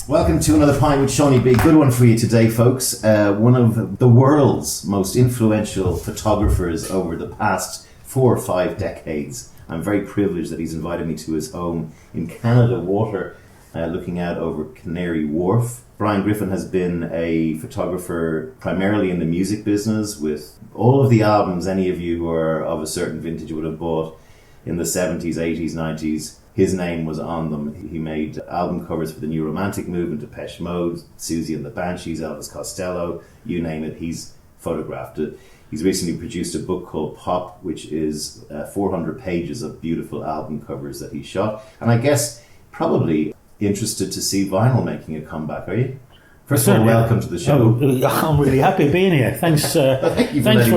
Welcome to another Pint with Seaniebee. Good one for you today, folks. One of the world's most influential photographers over the past 4 or 5 decades. I'm very privileged that he's invited me to his home in Canada Water, looking out over Canary Wharf. Brian Griffin has been a photographer primarily in the music business, with all of the albums any of you who are of a certain vintage would have bought in the 70s, 80s, 90s. His name was on them. He made album covers for the New Romantic Movement, Depeche Mode, Susie and the Banshees, Elvis Costello, you name it, he's photographed it. He's recently produced a book called Pop, which is 400 pages of beautiful album covers that he shot. And I guess probably interested to see vinyl making a comeback, are you? First of all, welcome to the show. I'm really happy being here. Thanks. Thanks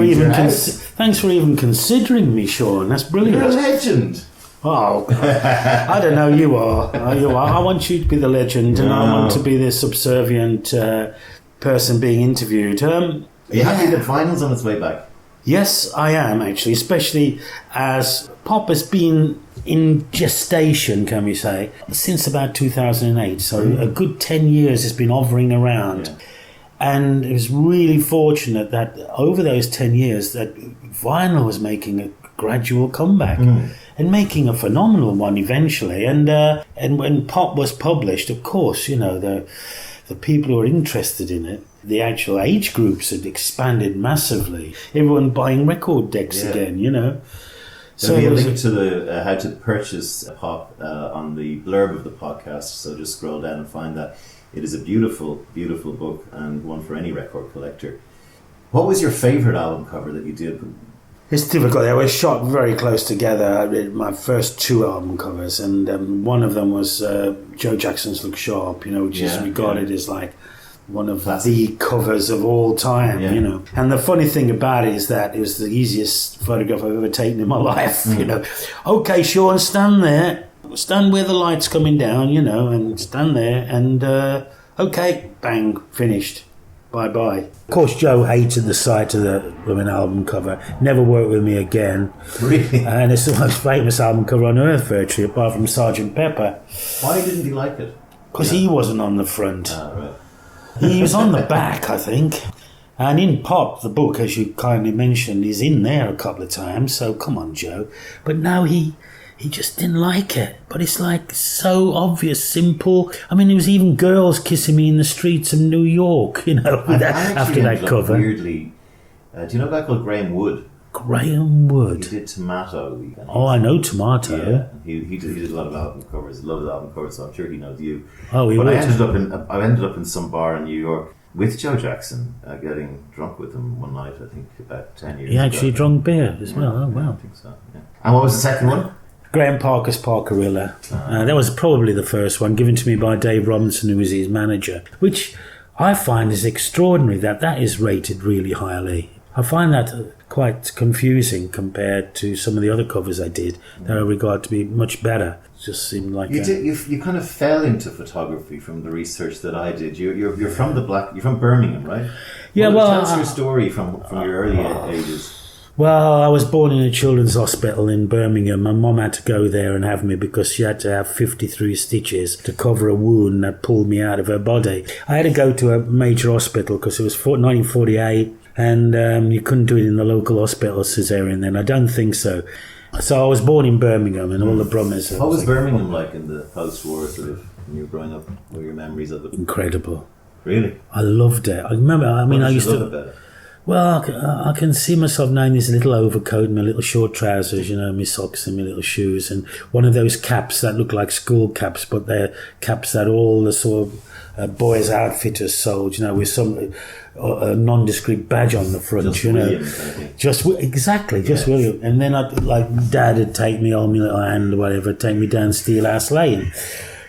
for even considering me, Sean. That's brilliant. You're a legend. Oh, I don't know. You are. I want you to be the legend, and I want to be the subservient person being interviewed. Are you happy that vinyl's on its way back? Yes, I am actually, especially as pop has been in gestation, can we say, since about 2008. So a good 10 years it's been hovering around. Yeah. And it was really fortunate that over those 10 years that vinyl was making a gradual comeback and making a phenomenal one eventually. And when pop was published, of course, you know, the people who were interested in it, the actual age groups had expanded massively. Everyone buying record decks again, you know. There'll be a link to the how to purchase pop on the blurb of the podcast, so just scroll down and find that. It is a beautiful, beautiful book and one for any record collector. What was your favourite album cover that you did? It's difficult. They were shot very close together. I did my first 2 album covers, and one of them was Joe Jackson's Look Sharp, you know, which is regarded as like one of the covers of all time, you know. And the funny thing about it is that it was the easiest photograph I've ever taken in my life, you know. Okay, Sean, stand there. Stand where the light's coming down, you know, and stand there, and okay, bang, finished. Bye-bye. Of course, Joe hated the sight of an album cover. Never worked with me again. Really? And it's the most famous album cover on earth, virtually, apart from Sgt. Pepper. Why didn't he like it? Because he wasn't on the front. Right. He was on the back, I think. And in Pop, the book, as you kindly mentioned, is in there a couple of times. So come on, Joe. But now he just didn't like it. But it's like so obvious, simple. I mean, there was even girls kissing me in the streets of New York, you know, after that cover. Weirdly, do you know a guy called Graham Wood? Graham Wood. He did Tomato. Oh, I know Tomato. Yeah, he did a lot of album covers. So I'm sure he knows you. Oh, he would. I ended up in some bar in New York with Joe Jackson, getting drunk with him one night. I think about 10 years. He actually drunk beer as well. Oh wow! I think so. Yeah. And what was the second one? Graham Parker's Parkerilla. That was probably the first one, given to me by Dave Robinson, who was his manager, which I find is extraordinary that is rated really highly. I find that quite confusing compared to some of the other covers I did that I regard to be much better. It just seemed like you kind of fell into photography from the research that I did. You're from you're from Birmingham, right? Yeah, tell us your story from your early ages. Well, I was born in a children's hospital in Birmingham. My mum had to go there and have me because she had to have 53 stitches to cover a wound that pulled me out of her body. I had to go to a major hospital because it was 1948 and you couldn't do it in the local hospital cesarean then. I don't think so. So I was born in Birmingham and all the brothers. What was Birmingham like in the post-war sort of when you were growing up? What were your memories of it? Incredible. Really? I loved it. I remember, I used to... love it better? Well, I can see myself now in this little overcoat and my little short trousers, you know, my socks and my little shoes, and one of those caps that look like school caps, but they're caps that all the sort of boys' outfitters sold, you know, with some a nondescript badge on the front, just you know. William, just William. And then Dad would take me on my little hand or whatever, take me down Steelhouse Lane.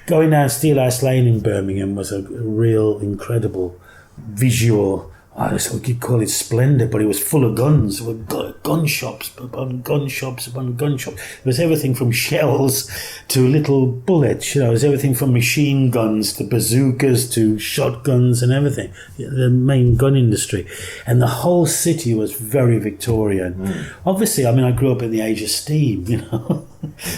Going down Steelhouse Lane in Birmingham was a real incredible visual. I guess we could call it splendid, but it was full of guns. There were gun shops upon gun shops upon gun shops. There was everything from shells to little bullets. You know, there was everything from machine guns to bazookas to shotguns and everything. The main gun industry, and the whole city was very Victorian. Obviously, I mean, I grew up in the age of steam. You know.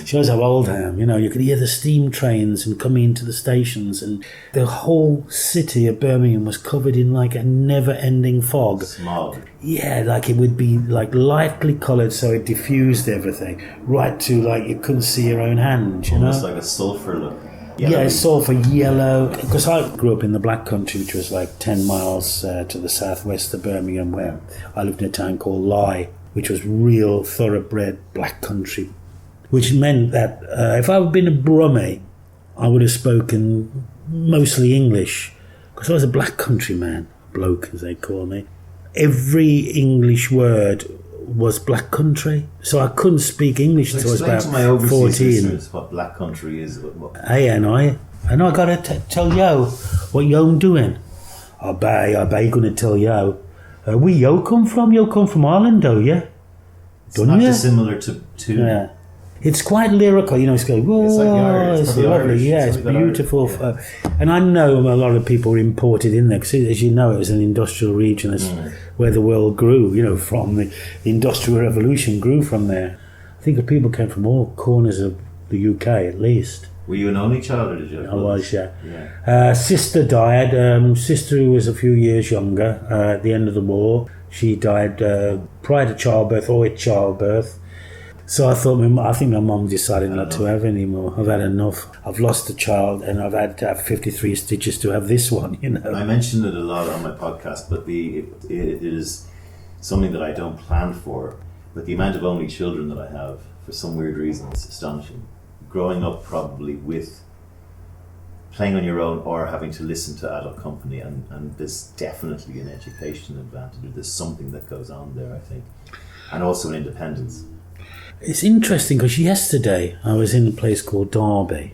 Shows how old I am. You could hear the steam trains and coming into the stations, and the whole city of Birmingham was covered in like a never-ending fog. Smog. Yeah, like it would be like lightly coloured, so it diffused everything, right to like you couldn't see your own hand. Almost like a sulphur look. Yeah, sulphur yellow. Because I grew up in the Black Country, which was like 10 miles to the southwest of Birmingham, where I lived in a town called Lye, which was real thoroughbred Black Country. Which meant that if I had been a Brummie, I would have spoken mostly English, because I was a Black Country man, bloke as they call me. Every English word was Black Country, so I couldn't speak English until I was about 14. Explain to my overseas listeners what Black Country is. Hey, and I got to tell yo what yo doing. I bet going to tell yo. Where yo come from? Yo come from Ireland, do you? It's not dissimilar to yeah. It's quite lyrical, it's going, whoa, it's like the Irish. It's lovely, Irish. Yeah, it's beautiful. Yeah. And I know a lot of people were imported in there, because as you know, it was an industrial region. That's where the world grew, from the Industrial Revolution grew from there. I think the people came from all corners of the UK, at least. Were you an only child, or did you? I was, yeah. Sister died. Sister, who was a few years younger, at the end of the war. She died prior to childbirth or at childbirth. So I think my mum decided not to have any more. I've had enough. I've lost a child, and I've had to have 53 stitches to have this one, I mentioned it a lot on my podcast, but it is something that I don't plan for. But the amount of only children that I have, for some weird reason, is astonishing. Growing up probably with playing on your own or having to listen to adult company, and there's definitely an education advantage. There's something that goes on there, I think. And also an independence. It's interesting because yesterday I was in a place called Derby,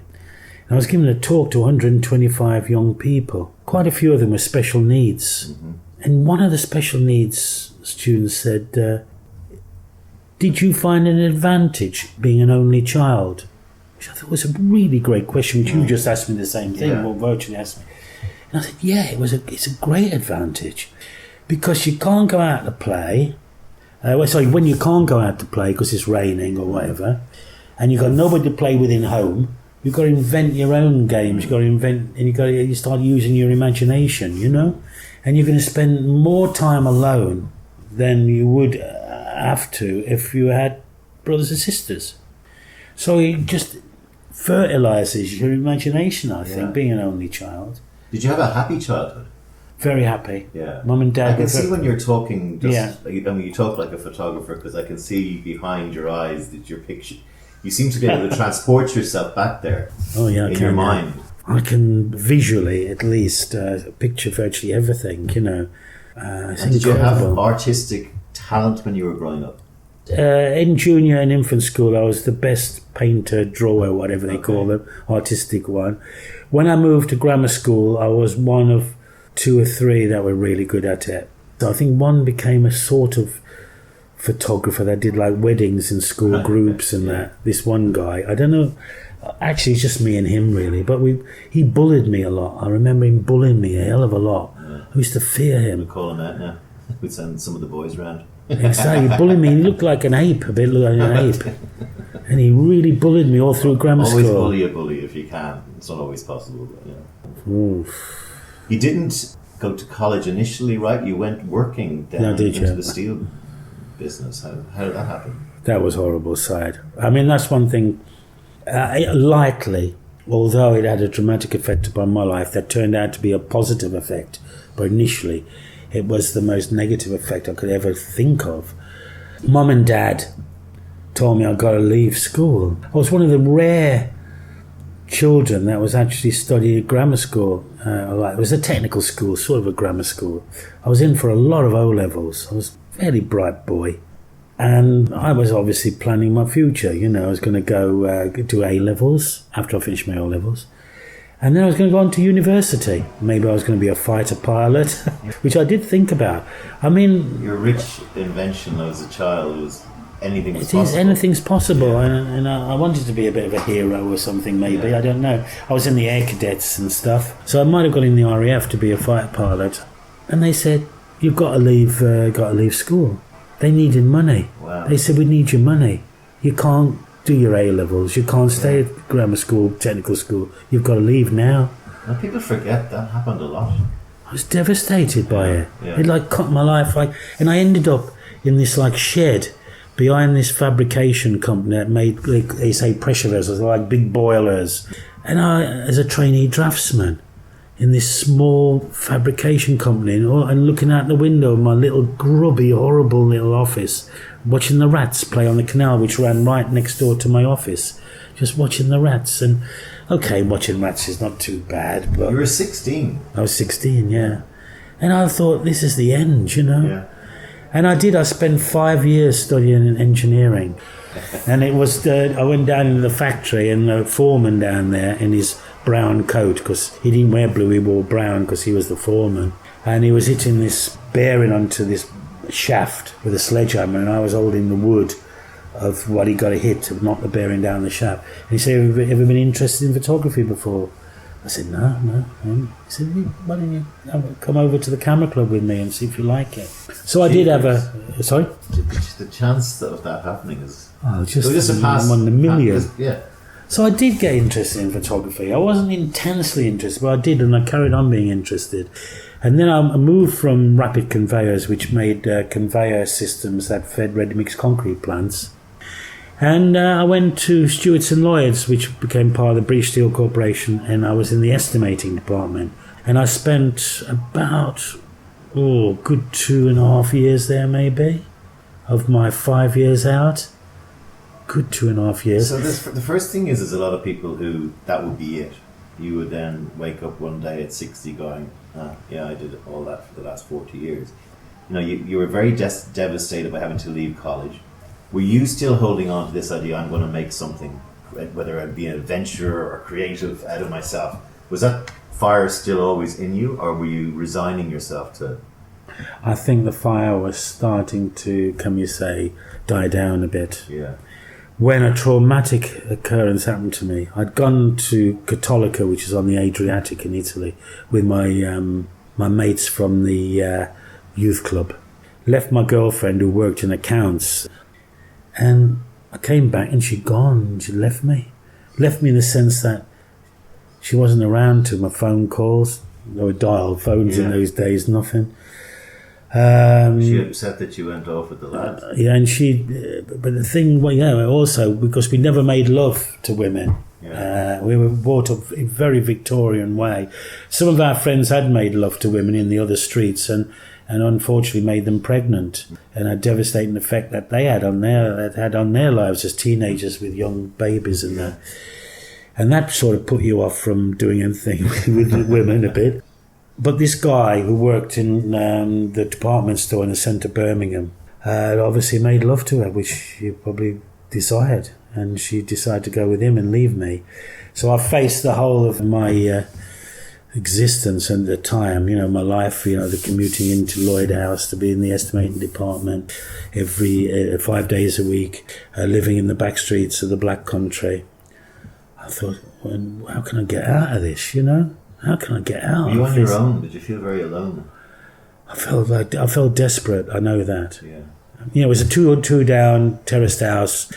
and I was giving a talk to 125 young people. Quite a few of them with special needs. Mm-hmm. And one of the special needs students said, did you find an advantage being an only child? Which I thought was a really great question, which you just asked me the same thing, or virtually asked me. And I said, yeah, it's a great advantage, because you can't go out to play. When you can't go out to play because it's raining or whatever, and you've got nobody to play with in home, you've got to invent your own games. You've got to invent, and you start using your imagination, and you're going to spend more time alone than you would have to if you had brothers and sisters. So it just fertilises your imagination, I think, being an only child. Did you have a happy childhood? Very happy. Yeah. Mum and Dad. I can see when you're talking, you talk like a photographer, because I can see behind your eyes that your picture, you seem to be able to transport yourself back there. Oh, yeah, in your mind. I can visually, at least, picture virtually everything, And did you have artistic talent when you were growing up? In junior and infant school, I was the best painter, drawer, whatever they call them, artistic one. When I moved to grammar school, I was one of 2 or 3 that were really good at it. So I think one became a sort of photographer that did like weddings in school groups and that. This one guy, I don't know, actually it's just me and him really, but he bullied me a lot. I remember him bullying me a hell of a lot. I used to fear him. We'd call him out, We'd send some of the boys round. Exactly, he bullied me. He looked like an ape, a bit like an ape. And he really bullied me all through grammar school. Always bully a bully if you can. It's not always possible, but Oof. You didn't go to college initially, right? You went working down into the steel business. How did that happen? That was horrible side. I mean, that's one thing. Lightly, although it had a dramatic effect upon my life, that turned out to be a positive effect. But initially, it was the most negative effect I could ever think of. Mum and Dad told me I'd got to leave school. I was one of the rare children that was actually studying at grammar school. It was a technical school, sort of a grammar school. I was in for a lot of O-levels. I was a fairly bright boy. And I was obviously planning my future. I was going to go do A-levels after I finished my O-levels. And then I was going to go on to university. Maybe I was going to be a fighter pilot, which I did think about. I mean... Your rich invention as a child was anything was possible. Anything's possible. And I wanted to be a bit of a hero or something, maybe. I don't know. I was in the air cadets and stuff. So I might have got in the RAF to be a fighter pilot. And they said, you've got to leave school. They needed money. Wow. They said, we need your money. You can't do your A-levels. You can't stay at grammar school, technical school. You've got to leave now. And people forget that happened a lot. I was devastated by it. Yeah. It like cut my life and I ended up in this like shed behind this fabrication company that made, like, they say, pressure vessels, like big boilers. And I, as a trainee draftsman, in this small fabrication company, and looking out the window of my little grubby, horrible little office, watching the rats play on the canal, which ran right next door to my office. Just watching the rats. And, okay, watching rats is not too bad. But you were 16. I was 16, yeah. And I thought, this is the end, you know. Yeah. And I did. I spent 5 years studying engineering. And it was, I went down into the factory, and the foreman down there in his brown coat, because he didn't wear blue, he wore brown because he was the foreman. And he was hitting this bearing onto this shaft with a sledgehammer, and I was holding the wood of what he got to hit to knock the bearing down the shaft. And he said, have you ever been interested in photography before? I said, no. He said, why don't you come over to the camera club with me and see if you like it? So I did have a... Sorry? The chance of that happening is... Oh, just a pass, 1 in a million. Yeah. So I did get interested in photography. I wasn't intensely interested, but I did, and I carried on being interested. And then I moved from Rapid Conveyors, which made conveyor systems that fed ready-mix concrete plants. And I went to Stewart's and Lloyd's, which became part of the British Steel Corporation, and I was in the estimating department. And I spent about, good 2.5 years there, maybe, of my 5 years out. Good 2.5 years. So the first thing is a lot of people who, that would be it. You would then wake up one day at 60 going, yeah, I did all that for the last 40 years. You know, you were very devastated by having to leave college. Were you still holding on to this idea, I'm going to make something, whether it be an adventure or creative, out of myself? Was that fire still always in you, or were you resigning yourself to... I think the fire was starting to, can you say, die down a bit. Yeah. When a traumatic occurrence happened to me. I'd gone to Cattolica, which is on the Adriatic in Italy, with my mates from the youth club. Left my girlfriend, who worked in accounts, and I came back and she'd gone. She left me. Left me in the sense that she wasn't around to my phone calls. There were dial phones in those days, nothing. She upset that you went off with the lads. Yeah, and but the thing, also because we never made love to women. Yeah. We were brought up in a very Victorian way. Some of our friends had made love to women in the other streets, and unfortunately made them pregnant, and a devastating effect that they had on their lives as teenagers with young babies and that. And that sort of put you off from doing anything with women a bit. But this guy who worked in the department store in the centre of Birmingham obviously made love to her, which you probably desired, and she decided to go with him and leave me. So I faced the whole of my existence at the time, my life, the commuting into Lloyd House to be in the estimating department every 5 days a week, living in the back streets of the Black Country. I thought, well, how can I get out of this, How can I get out? Were you on your own? Did you feel very alone? I felt desperate. I know that. Yeah. It was a two down terraced house.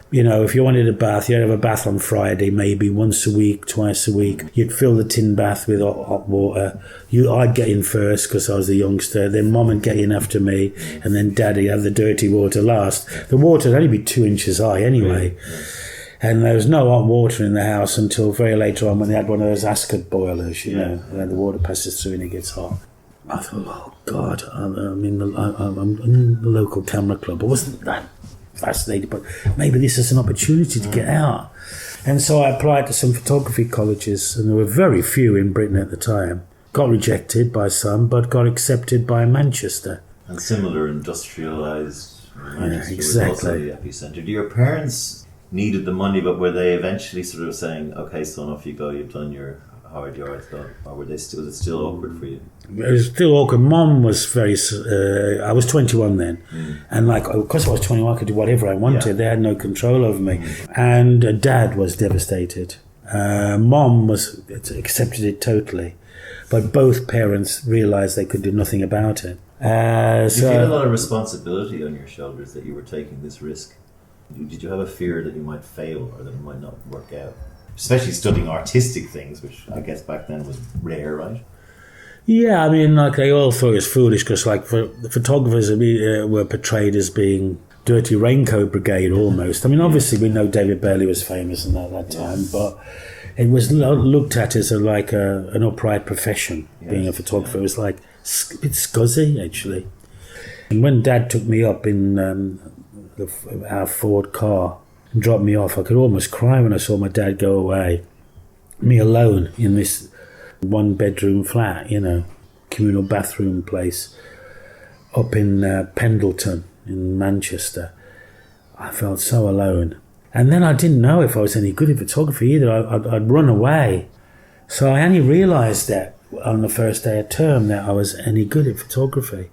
If you wanted a bath, you'd have a bath on Friday, maybe once a week, twice a week. You'd fill the tin bath with hot water. I'd get in first because I was a youngster. Then Mum would get in after me, and then Daddy had the dirty water last. The water would only be 2 inches high anyway. Yeah. And there was no hot water in the house until very later on when they had one of those SPUD boilers, where the water passes through and it gets hot. I thought, oh God, I'm in the local camera club. I wasn't that fascinated, but maybe this is an opportunity to get out. And so I applied to some photography colleges, and there were very few in Britain at the time. Got rejected by some, but got accepted by Manchester. And similar industrialised Manchester exactly. was also the epicentre. Do your parents needed the money, but were they eventually sort of saying, okay, son, off you go, you've done your hard yards done? Or was it still awkward for you? It was still awkward. Mum was very... I was 21 then. And because I was 21, I could do whatever I wanted. Yeah. They had no control over me. And Dad was devastated. Mum accepted it totally. But both parents realised they could do nothing about it. You feel a lot of responsibility on your shoulders that you were taking this risk? Did you have a fear that you might fail or that it might not work out? Especially studying artistic things, which I guess back then was rare, right? Yeah, I mean, like, they all thought it was foolish because, like, for the photographers were portrayed as being dirty raincoat brigade almost. I mean, obviously we know David Bailey was famous in that time, but it was looked at as an upright profession. Being a photographer, it was like a bit scuzzy actually. And when Dad took me up in our Ford car and dropped me off, I could almost cry when I saw my dad go away, me alone in this one-bedroom flat, communal bathroom place up in Pendleton in Manchester. I felt so alone. And then I didn't know if I was any good at photography either. I'd run away. So I only realised that on the first day of term that I was any good at photography.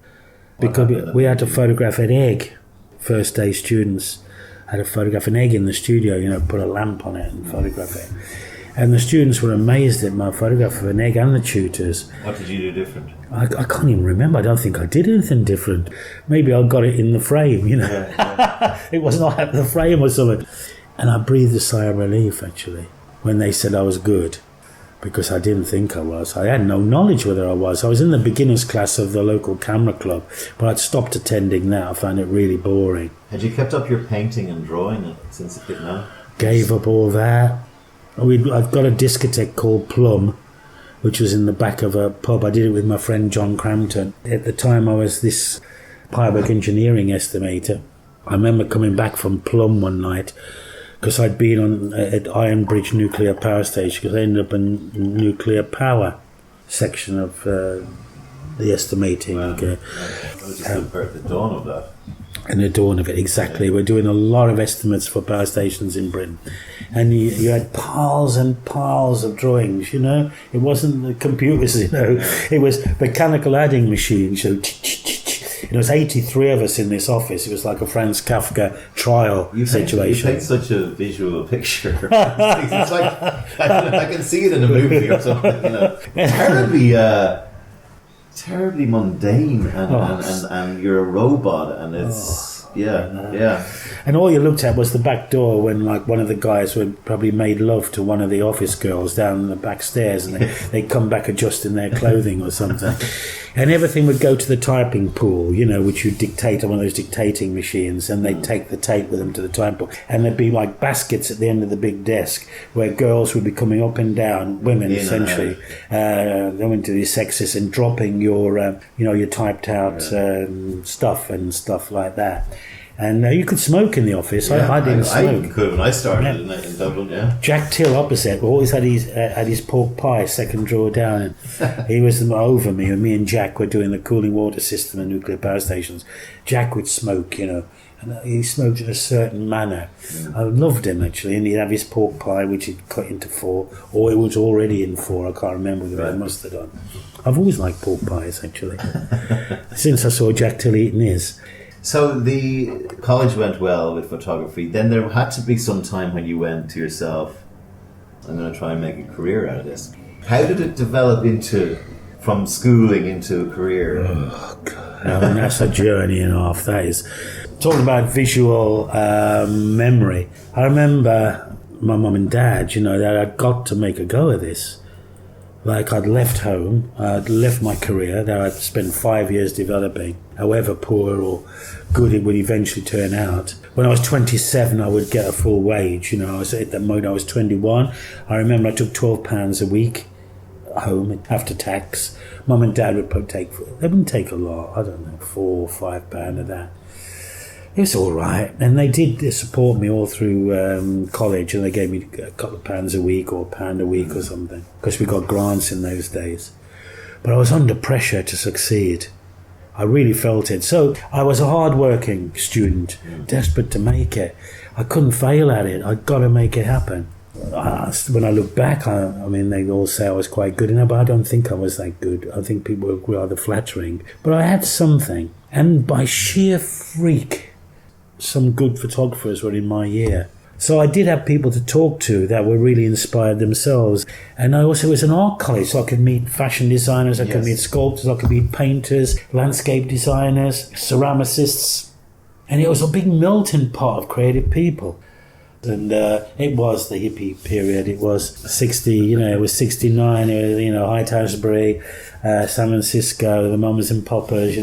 Because we had to photograph an egg. First day students had to photograph an egg in the studio, put a lamp on it and photograph it. And the students were amazed at my photograph of an egg, and the tutors. What did you do different? I can't even remember. I don't think I did anything different. Maybe I got it in the frame, Yeah. It was not at the frame or something. And I breathed a sigh of relief, actually, when they said I was good, because I didn't think I was. I had no knowledge whether I was. I was in the beginners class of the local camera club, but I'd stopped attending that. I found it really boring. Had you kept up your painting and drawing since it did now? Gave up all that. I've got a discotheque called Plum, which was in the back of a pub. I did it with my friend John Crampton. At the time, I was this pipework engineering estimator. I remember coming back from Plum one night because I'd been at Ironbridge Nuclear Power Station because I ended up in nuclear power section of the estimating. Wow. That was just the dawn of that. And the dawn of it, exactly. We're doing a lot of estimates for power stations in Britain. And you had piles and piles of drawings, It wasn't the computers, It was mechanical adding machines. There was 83 of us in this office. It was like a Franz Kafka trial situation. You paint such a visual picture. It's like, I can see it in a movie or something, terribly mundane, and you're a robot, and it's yeah. And all you looked at was the back door when, like, one of the guys would probably made love to one of the office girls down the back stairs, and they'd come back adjusting their clothing or something. And everything would go to the typing pool, which you dictate on one of those dictating machines, and they'd take the tape with them to the typing pool. And there'd be like baskets at the end of the big desk where girls would be coming up and down, women essentially, going to these sexes and dropping your typed out stuff and stuff like that. And you could smoke in the office. I didn't smoke. I could when I started in Dublin, yeah. Jack Till opposite always had his pork pie second drawer down, and he was over me, and me and Jack were doing the cooling water system at nuclear power stations. Jack would smoke, and he smoked in a certain manner. I loved him, actually, and he'd have his pork pie, which he'd cut into 4, or it was already in 4, I can't remember what I must have done. I've always liked pork pies, actually, since I saw Jack Till eating his. So the college went well with photography. Then there had to be some time when you went to yourself, I'm going to try and make a career out of this. How did it develop from schooling into a career? Oh, God. That's a journey and a half, that is. Talking about visual memory, I remember my mum and dad, that I'd got to make a go of this. Like, I'd left home, I'd left my career that I'd spent 5 years developing, however poor or good it would eventually turn out. When I was 27, I would get a full wage. At that moment I was 21. I remember I took £12 a week home after tax. Mum and Dad would they wouldn't take a lot, I don't know, £4 or £5 of that. It was all right, and they did support me all through college, and they gave me a couple of pounds a week or £1 a week or something, because we got grants in those days. But I was under pressure to succeed. I really felt it. So I was a hard-working student, desperate to make it. I couldn't fail at it. I'd got to make it happen. When I look back, I mean, they all say I was quite good enough, but I don't think I was that good. I think people were rather flattering. But I had something, and by sheer freak, some good photographers were in my year. So I did have people to talk to that were really inspired themselves. And I also was an art college, so I could meet fashion designers, I could meet sculptors, I could meet painters, landscape designers, ceramicists, And it was a big melting pot of creative people. And it was the hippie period. It was 60, it was 69, it was, High Townsbury, San Francisco, the Mamas and Papas,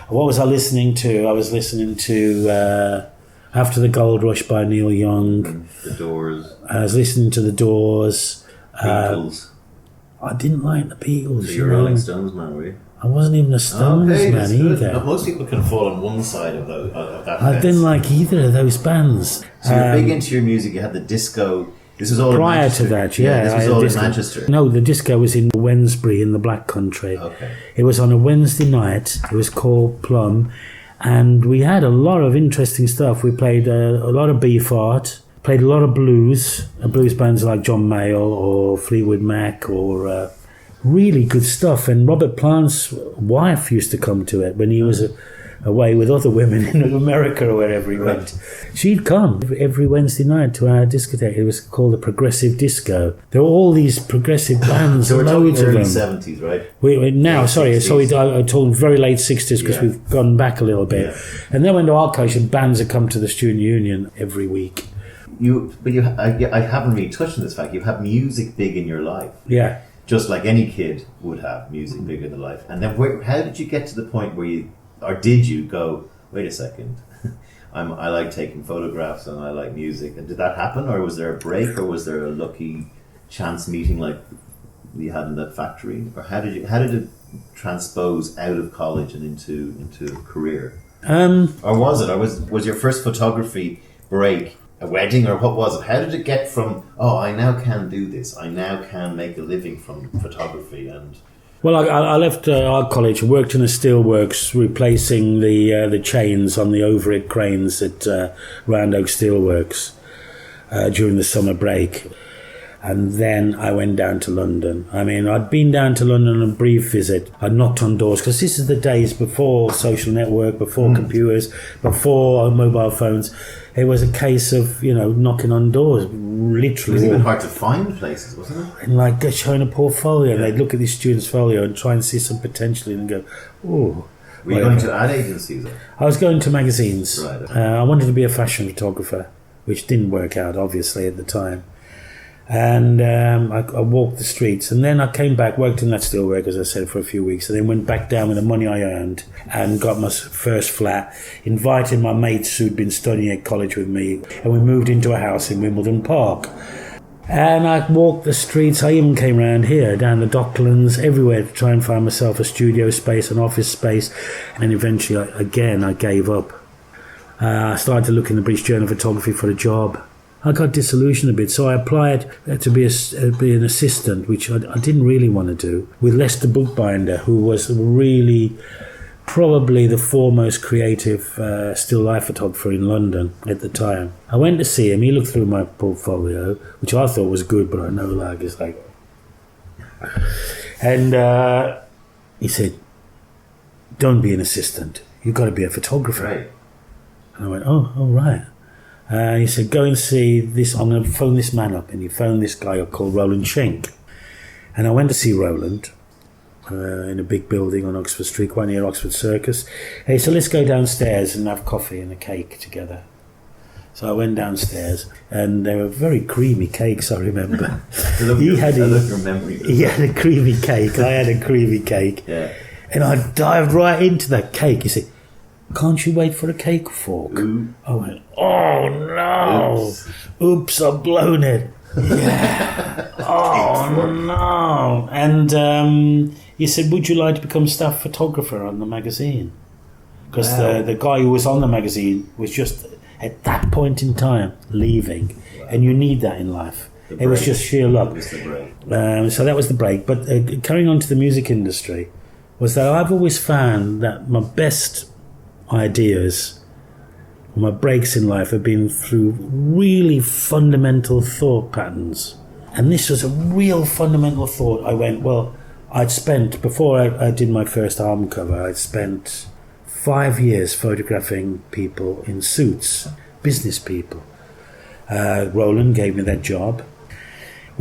What was I listening to? I was listening to After the Gold Rush by Neil Young. The Doors. I was listening to The Doors. Beatles. I didn't like the Beatles. So you're a Rolling Stones man, were you? I wasn't even a Stones man either. No, most people can fall on one side of that. I didn't like either of those bands. So you're big into your music. You had the disco. This was all prior in Manchester. to that. Yeah, this was all in Manchester. No, the disco was in Wednesbury in the Black Country. Okay. It was on a Wednesday night. It was called Plum, and we had a lot of interesting stuff. We played a lot of beef art. Played a lot of blues bands like John Mayall or Fleetwood Mac or really good stuff. And Robert Plant's wife used to come to it when he was away with other women in America or wherever he went. She'd come every Wednesday night to our discotheque. It was called the Progressive Disco. There were all these progressive bands, So we're loads talking of early them. 70s, right? I told very late 60s because we've gone back a little bit. Yeah. And then when to our culture, bands had come to the Student Union every week. I haven't really touched on this fact. You have music big in your life. Yeah. Just like any kid would have music big in their life. And then how did you get to the point where did you go, wait a second, I like taking photographs and I like music. And did that happen, or was there a break, or was there a lucky chance meeting like you had in that factory? Or how did it transpose out of college and into a career? Or was your first photography break a wedding, or what was it? How did it get from, I now can do this, I now can make a living from photography? And well, I left our college, worked in a steelworks, replacing the chains on the overhead cranes at Round Oak Steelworks during the summer break. And then I went down to London. I mean, I'd been down to London on a brief visit. I knocked on doors, because this is the days before social network, before computers, before mobile phones. It was a case of, knocking on doors, literally. It was even hard to find places, wasn't it? And like showing a portfolio, and they'd look at the student's folio and try and see some potential in it and go, oh. Were you going to ad agencies? I was going to magazines. Right. I wanted to be a fashion photographer, which didn't work out, obviously, at the time. And I walked the streets, and then I came back, worked in that steelwork, as I said, for a few weeks, and then went back down with the money I earned and got my first flat, invited my mates who'd been studying at college with me, and we moved into a house in Wimbledon Park. And I walked the streets. I even came around here, down the Docklands, everywhere, to try and find myself a studio space, an office space, and eventually, I gave up. I started to look in the British Journal of Photography for a job. I got disillusioned a bit, so I applied to be an assistant, which I didn't really want to do, with Lester Bookbinder, who was really probably the foremost creative still life photographer in London at the time. I went to see him. He looked through my portfolio, which I thought was good, but I know it's like... And he said, don't be an assistant. You've got to be a photographer. Right. And I went, oh, right. He said, go and see this, I'm going to phone this man up. And he phoned this guy up called Roland Schenk. And I went to see Roland in a big building on Oxford Street, quite near Oxford Circus. And he said, let's go downstairs and have coffee and a cake together. So I went downstairs, and they were very creamy cakes, I remember. He had a creamy cake, I had a creamy cake. Yeah. And I dived right into that cake. He said, can't you wait for a cake fork? Ooh. I went, oh no! Oops, I've blown it. Yeah. Oh no! And he said, would you like to become staff photographer on the magazine? Because the guy who was on the magazine was just, at that point in time, leaving. Wow. And you need that in life. It was just sheer luck. So that was the break. But carrying on to the music industry, was that I've always found that my best ideas, my breaks in life, have been through really fundamental thought patterns. And this was a real fundamental thought. I went, before I did my first album cover, I'd spent 5 years photographing people in suits, business people. Roland gave me that job.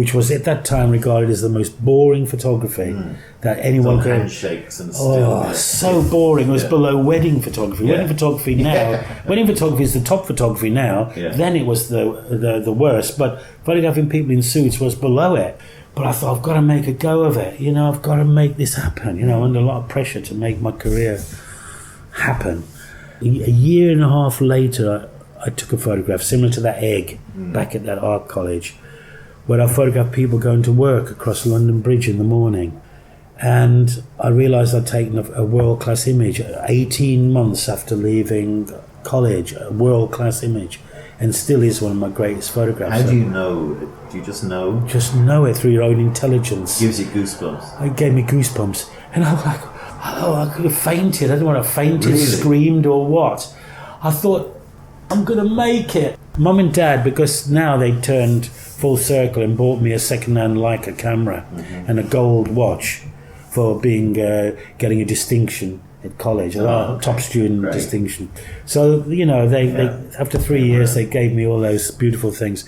which was at that time regarded as the most boring photography that anyone could. Handshakes and still. So boring. It was below wedding photography. Wedding photography now. Wedding photography is the top photography now. Yeah. Then it was the worst. But photographing people in suits was below it. But I thought, I've got to make a go of it. I've got to make this happen. Under a lot of pressure to make my career happen. A year and a half later, I took a photograph similar to that egg back at that art college, where I photographed people going to work across London Bridge in the morning. And I realised I'd taken a world-class image 18 months after leaving college, a world-class image, and still is one of my greatest photographs. How do you know? Do you just know? Just know it through your own intelligence. Gives you goosebumps. It gave me goosebumps. And I was like, I could have fainted. I don't know what I fainted, Really? Screamed or what. I thought, I'm going to make it. Mum and Dad, because now they turned full circle and bought me a second-hand Leica camera and a gold watch for being getting a distinction at college, top student distinction. So, they after 3 years, they gave me all those beautiful things.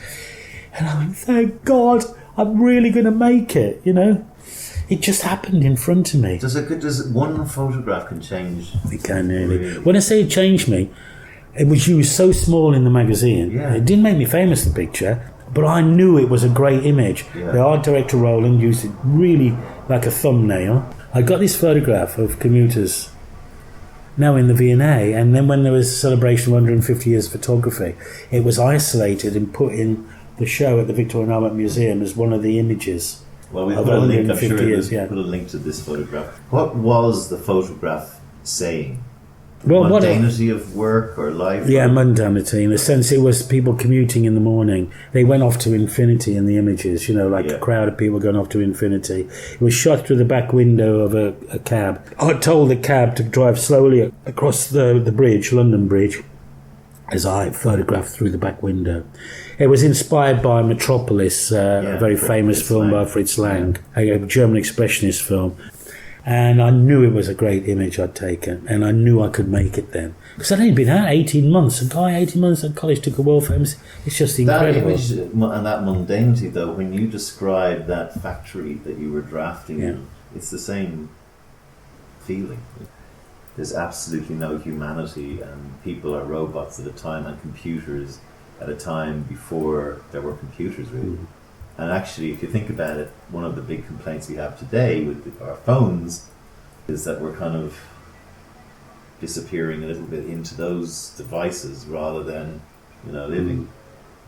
And I went, thank God, I'm really going to make it, It just happened in front of me. Does one photograph can change? It can, really. When I say it changed me, it was used so small in the magazine. Yeah. It didn't make me famous, the picture, but I knew it was a great image. Yeah. The art director, Roland, used it really like a thumbnail. I got this photograph of commuters now in the V&A, and then when there was a celebration of 150 years of photography, it was isolated and put in the show at the Victoria and Albert Museum as one of the images. Well, we of put a link. I'm 150 sure years, put a link to this photograph. What was the photograph saying? Well, Mundanity of work or life? Yeah, mundanity, in the sense it was people commuting in the morning. They went off to infinity in the images, a crowd of people going off to infinity. It was shot through the back window of a cab. I told the cab to drive slowly across the bridge, London Bridge, as I photographed through the back window. It was inspired by Metropolis, a very famous film by Fritz Lang, a German expressionist film. And I knew it was a great image I'd taken, and I knew I could make it then. Because I'd only been out 18 months. A guy 18 months at college took a world famous. It's just incredible. That image and that mundanity, though, when you describe that factory that you were drafting in, it's the same feeling. There's absolutely no humanity, and people are robots at a time, and computers at a time before there were computers, really. And actually, if you think about it, one of the big complaints we have today with our phones is that we're kind of disappearing a little bit into those devices rather than, living.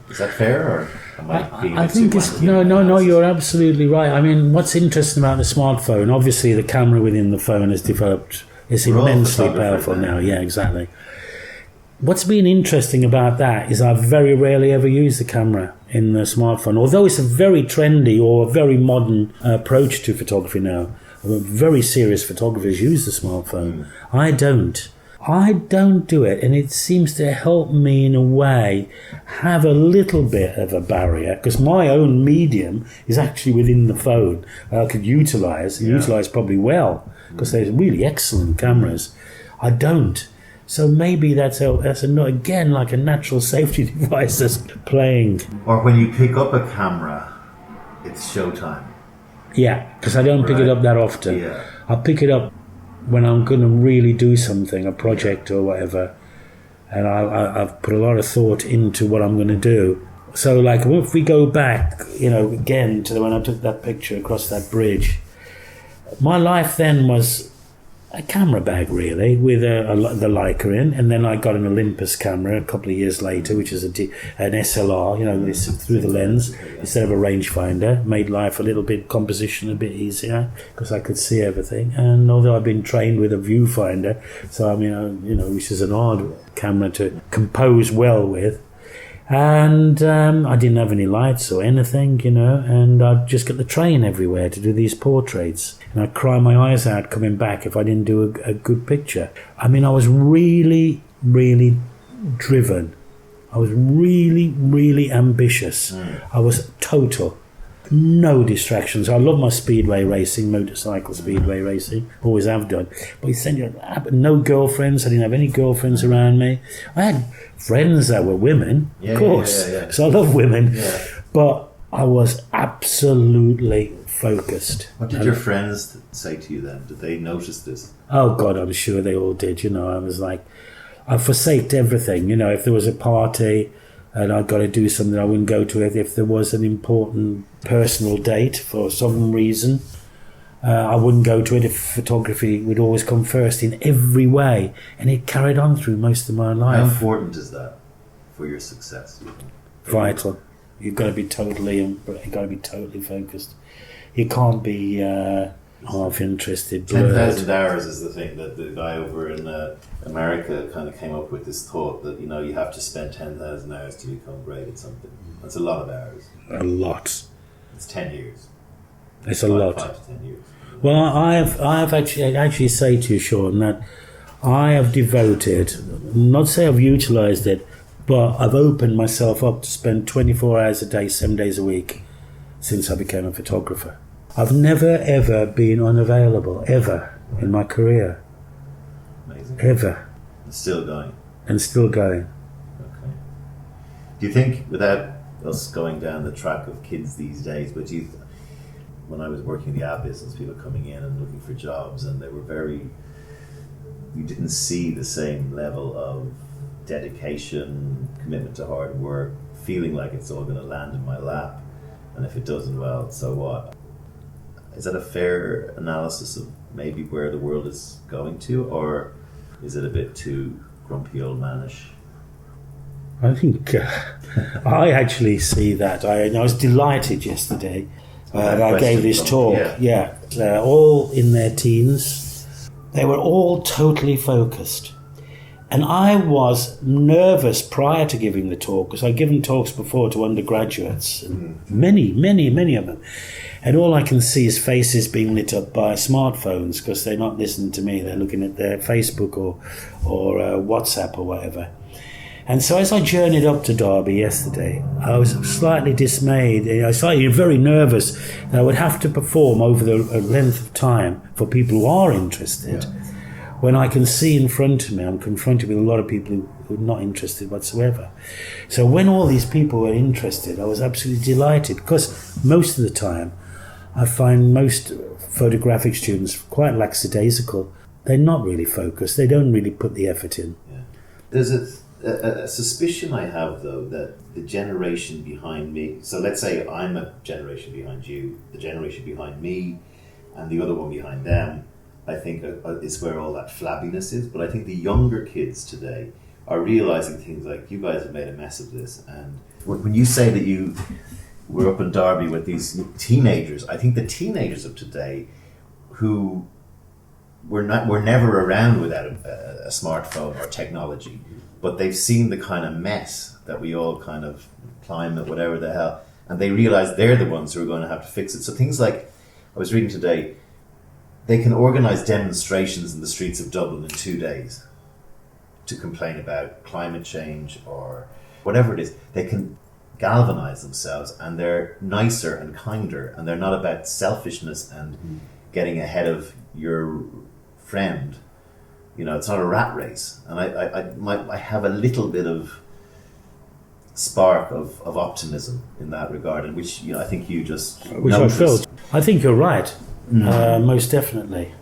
Is that fair, or am I being I think it's no. You're absolutely right. I mean, what's interesting about the smartphone? Obviously, the camera within the phone has developed. It's immensely powerful now. Yeah, exactly. What's been interesting about that is I very rarely ever use the camera in the smartphone, although it's a very trendy or a very modern approach to photography now. Very serious photographers use the smartphone. I don't do it, and it seems to help me in a way have a little bit of a barrier, because my own medium is actually within the phone. I could utilise probably well, because there's really excellent cameras. I don't. So maybe that's again like a natural safety device that's playing. Or when you pick up a camera, it's showtime. Yeah, because I don't pick it up that often. Yeah. I pick it up when I'm going to really do something, a project or whatever, and I've put a lot of thought into what I'm going to do. So, like, if we go back, again to when I took that picture across that bridge, my life then was a camera bag, really, with the Leica in, and then I got an Olympus camera a couple of years later, which is an SLR, it's through the lens instead of a rangefinder. Made life a little bit, composition a bit easier, because I could see everything. And although I've been trained with a viewfinder, so I mean, which is an odd camera to compose well with. And I didn't have any lights or anything, and I'd just get the train everywhere to do these portraits. And I'd cry my eyes out coming back if I didn't do a good picture. I mean, I was really, really driven. I was really, really ambitious. I was total. No distractions. I love my speedway racing, motorcycle speedway racing. Always have done. But essentially, no girlfriends. I didn't have any girlfriends around me. I had friends that were women, of course. So I love women. Yeah. But I was absolutely focused. What did your friends say to you then? Did they notice this? Oh God, I'm sure they all did. I was like, I forsaked everything. If there was a party and I got to do something, I wouldn't go to it. If there was an important personal date for some reason, I wouldn't go to it. If photography would always come first in every way, and it carried on through most of my life. How important is that for your success? Vital. You've got to be totally focused. You can't be half interested. 10,000 hours is the thing that the guy over in America kind of came up with, this thought that you have to spend 10,000 hours to become great at something. That's a lot of hours. A lot. It's 10 years. It's a lot. 5 to 10 years. Well, I have actually say to you, Sean, that I have devoted, not say I've utilised it, but I've opened myself up to spend 24 hours a day, 7 days a week since I became a photographer. I've never, ever been unavailable, ever, in my career. Amazing. Ever. And still going. And still going. Okay. Do you think, without us going down the track of kids these days, but when I was working in the ad business, people coming in and looking for jobs, and they were you didn't see the same level of dedication, commitment to hard work, feeling like it's all going to land in my lap, and if it doesn't, well, so what? Is that a fair analysis of maybe where the world is going to, or is it a bit too grumpy old manish? I think I actually see that. I was delighted yesterday that I gave this talk. Yeah, they're all in their teens. They were all totally focused. And I was nervous prior to giving the talk, because I'd given talks before to undergraduates, and many of them. And all I can see is faces being lit up by smartphones, because they're not listening to me, they're looking at their Facebook or WhatsApp or whatever. And so as I journeyed up to Derby yesterday, I was slightly dismayed. I was slightly very nervous that I would have to perform over the length of time for people who are interested. Yeah. When I can see in front of me, I'm confronted with a lot of people who are not interested whatsoever. So when all these people were interested, I was absolutely delighted, because most of the time I find most photographic students quite lackadaisical. They're not really focused. They don't really put the effort in. Yeah. There's a suspicion I have, though, that the generation behind me, so let's say I'm a generation behind you, the generation behind me and the other one behind them, I think is where all that flabbiness is. But I think the younger kids today are realising things like, you guys have made a mess of this. And when you say that you were up in Derby with these teenagers, I think the teenagers of today who were never around without a smartphone or technology, but they've seen the kind of mess that we all kind of climate, whatever the hell, and they realise they're the ones who are going to have to fix it. So things like, I was reading today, they can organise demonstrations in the streets of Dublin in 2 days to complain about climate change or whatever it is. They can galvanise themselves, and they're nicer and kinder, and they're not about selfishness and getting ahead of your friend. It's not a rat race. And I have a little bit of spark of optimism in that regard, and which I think you just noticed. I felt. I think you're right. Most definitely.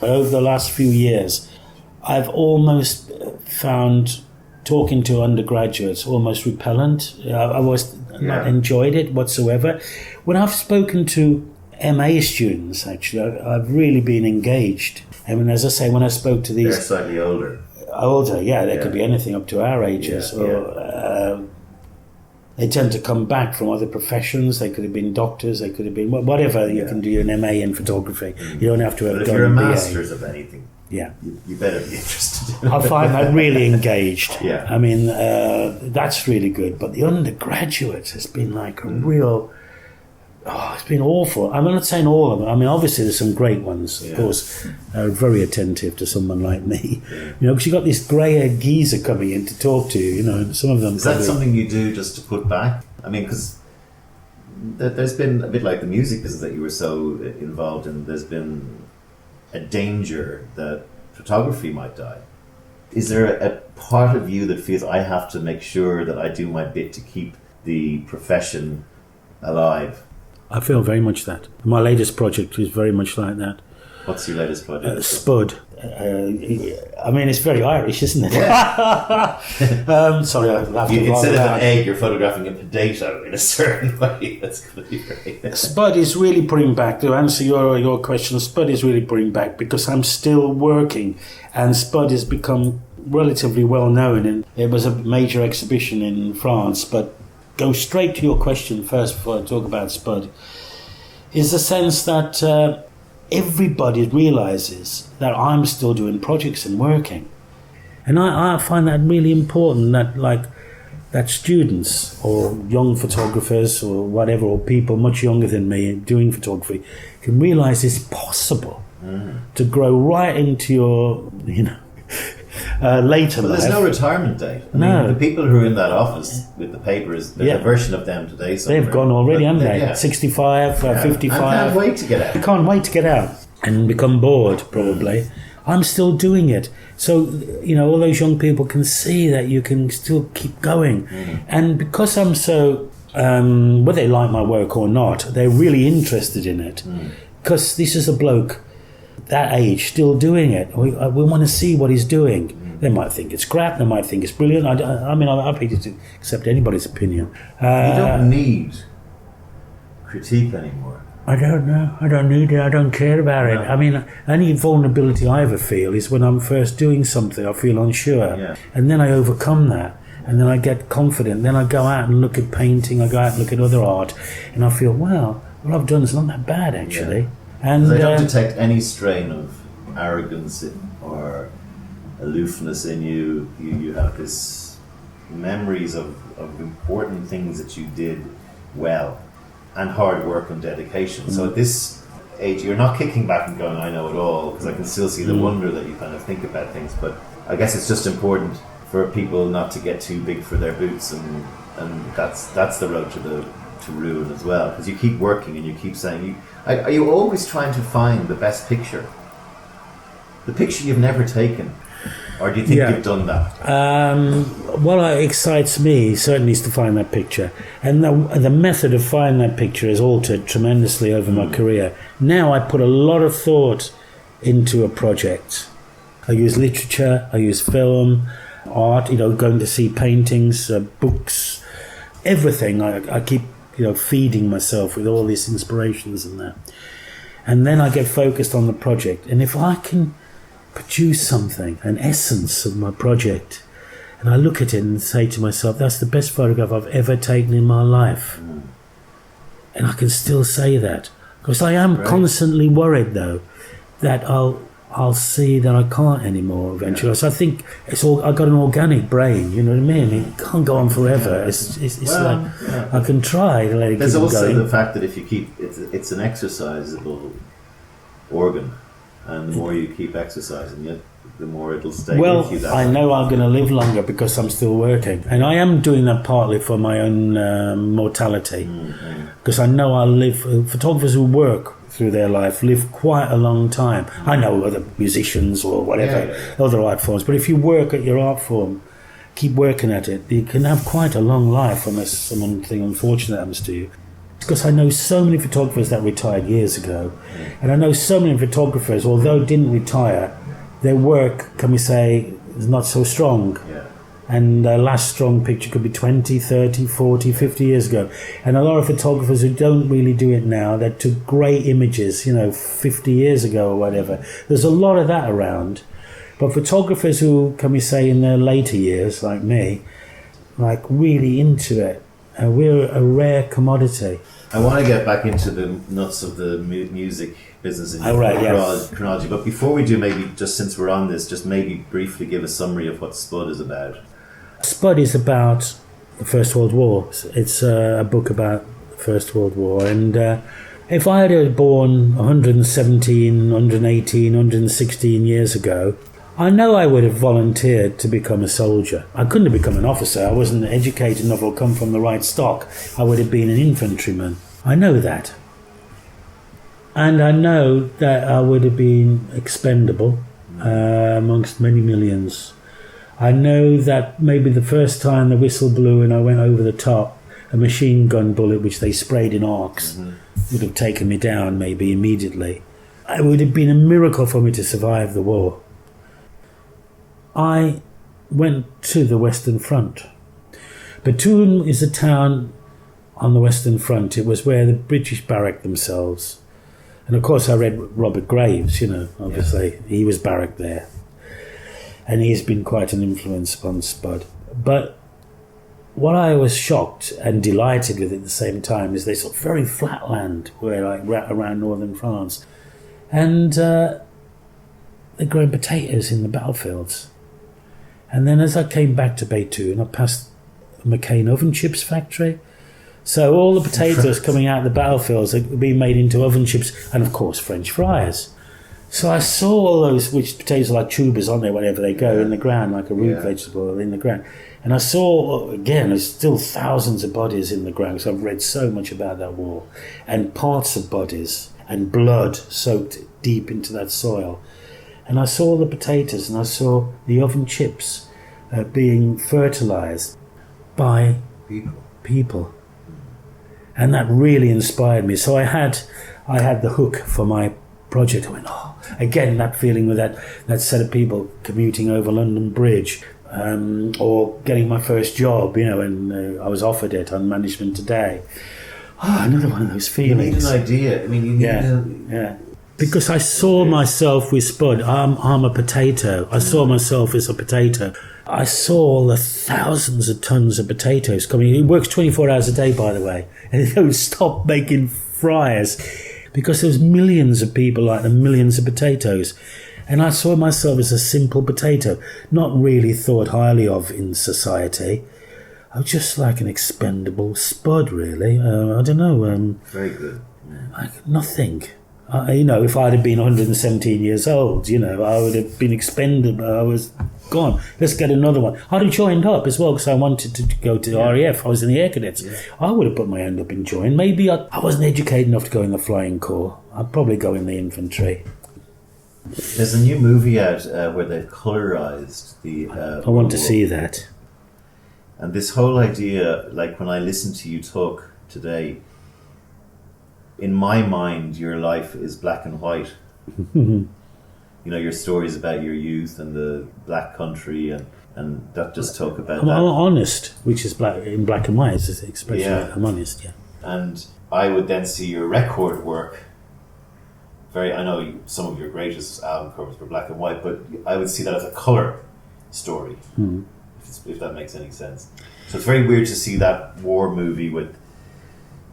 Over the last few years, I've almost found talking to undergraduates almost repellent. I was not enjoyed it whatsoever. When I've spoken to MA students, actually, I've really been engaged. I mean, as I say, when I spoke to these... They're slightly older. They could be anything up to our ages. They tend to come back from other professions. They could have been doctors, they could have been whatever. You can do an MA in photography. You don't have to have done a BA. But if you're a master's of anything, you better be interested. I find that really engaged. Yeah. I mean, that's really good. But the undergraduates has been like a real... it's been awful. I'm not saying all of them. I mean, obviously there's some great ones, of course, very attentive to someone like me. Because you've got this grey-haired geezer coming in to talk to you, and some of them... Is that something you do just to put back? I mean, because there's been a bit like the music business that you were so involved in, there's been a danger that photography might die. Is there a part of you that feels I have to make sure that I do my bit to keep the profession alive. I feel very much that. My latest project is very much like that. What's your latest project? SPUD. I mean, it's very Irish, isn't it? Yeah. Sorry, I have to instead of an egg, you're photographing a potato in a certain way. That's going to be great. SPUD is really putting back, to answer your question, SPUD is really putting back because I'm still working, and SPUD has become relatively well known, and it was a major exhibition in France. But go straight to your question first before I talk about SPUD, is the sense that everybody realises that I'm still doing projects and working. And I find that really important, that students or young photographers or whatever, or people much younger than me doing photography can realise it's possible to grow right into your, later life. There's no retirement date. I mean, the people who are in that office with the papers, there's a version of them today somewhere. They've gone already, haven't they? Yeah. 65, 55. I can't wait to get out. I can't wait to get out and become bored, probably. I'm still doing it. So, all those young people can see that you can still keep going. And because I'm so, whether they like my work or not, they're really interested in it. Because this is a bloke that age still doing it. We want to see what he's doing. They might think it's crap, they might think it's brilliant. I'm happy to accept anybody's opinion. You don't need critique anymore. I don't know. I don't need it. I don't care about it. I mean, any vulnerability I ever feel is when I'm first doing something, I feel unsure. Yeah. And then I overcome that. And then I get confident. Then I go out and look at painting. I go out and look at other art. And I feel, wow, what I've done is not that bad, actually. Yeah. And I don't detect any strain of arrogance or aloofness in you. You have this memories of important things that you did well, and hard work and dedication. So at this age, you're not kicking back and going, I know it all, because I can still see the wonder that you kind of think about things. But I guess it's just important for people not to get too big for their boots, and that's the road to ruin as well, because you keep working and you keep saying, are you always trying to find the best picture? The picture you've never taken? Or do you think you've done that? What excites me certainly is to find that picture. And the method of finding that picture has altered tremendously over my career. Now I put a lot of thought into a project. I use literature, I use film, art, going to see paintings, books, everything. I keep, feeding myself with all these inspirations and that. And then I get focused on the project. And if I can produce something, an essence of my project, and I look at it and say to myself, that's the best photograph I've ever taken in my life. And I can still say that, because I am constantly worried though that I'll see that I can't anymore eventually. So I think I've got an organic brain, you know what I mean? It can't go on forever. I can try to let it keep going. There's also the fact that if you keep it's an exercisable organ. And the more you keep exercising it, the more it'll stay with you. I know I'm going to live longer because I'm still working. And I am doing that partly for my own mortality. Because I know I'll live... Photographers who work through their life live quite a long time. I know other musicians or whatever, other art forms. But if you work at your art form, keep working at it, you can have quite a long life unless something unfortunate happens to you. Because I know so many photographers that retired years ago, and I know so many photographers, although didn't retire, their work, can we say, is not so strong. And their last strong picture could be 20, 30, 40, 50 years ago. And a lot of photographers who don't really do it now, that took great images, 50 years ago or whatever. There's a lot of that around. But photographers who, can we say, in their later years, like me, really into it, we're a rare commodity. I want to get back into the nuts of the music business and chronology, but before we do, maybe just since we're on this, just maybe briefly give a summary of what SPUD is about. SPUD is about the First World War. It's a book about the First World War, and if I had born 117, 118, 116 years ago, I know I would have volunteered to become a soldier. I couldn't have become an officer. I wasn't educated enough or come from the right stock. I would have been an infantryman. I know that. And I know that I would have been expendable amongst many millions. I know that maybe the first time the whistle blew and I went over the top, a machine gun bullet which they sprayed in arcs would have taken me down maybe immediately. It would have been a miracle for me to survive the war. I went to the Western Front. Batoon is a town on the Western Front. It was where the British barracked themselves. And of course I read Robert Graves, obviously. He was barracked there. And he's been quite an influence on SPUD. But what I was shocked and delighted with at the same time is this very flat land where around northern France. And they're growing potatoes in the battlefields. And then as I came back to Batoon, I passed a McCain oven chips factory. So all the potatoes coming out of the battlefields are being made into oven chips and, of course, French fries. So I saw all those, which potatoes are like tubers, aren't they, wherever they go, in the ground, like a root vegetable in the ground. And I saw, again, there's still thousands of bodies in the ground, because I've read so much about that war, and parts of bodies and blood soaked deep into that soil. And I saw the potatoes and I saw the oven chips being fertilised by people. And that really inspired me. So I had the hook for my project. I went, again, that feeling with that set of people commuting over London Bridge, or getting my first job, and I was offered it on Management Today. Another one of those feelings. You need an idea. I mean, you need Because I saw myself with SPUD. I'm a potato. I saw myself as a potato. I saw the thousands of tons of potatoes coming. It works 24 hours a day, by the way. And they would stop making fryers because there was millions of people like them, millions of potatoes. And I saw myself as a simple potato, not really thought highly of in society. I was just like an expendable SPUD, really. I don't know. Very good. Like nothing. If I'd have been 117 years old, I would have been expendable. I was gone. Let's get another one. I'd have joined up as well because I wanted to go to the RAF. I was in the Air Cadets. Yeah. I would have put my hand up and joined. Maybe I wasn't educated enough to go in the Flying Corps. I'd probably go in the infantry. There's a new movie out where they've colorized the... I want to see that. And this whole idea, like when I listen to you talk today, in my mind, your life is black and white. Your stories about your youth and the black country and that just talk about I'm that. honest, which is in black and white, is the expression. Yeah. I'm honest, And I would then see your record work. I know some of your greatest album covers were black and white, but I would see that as a colour story, if that makes any sense. So it's very weird to see that war movie with...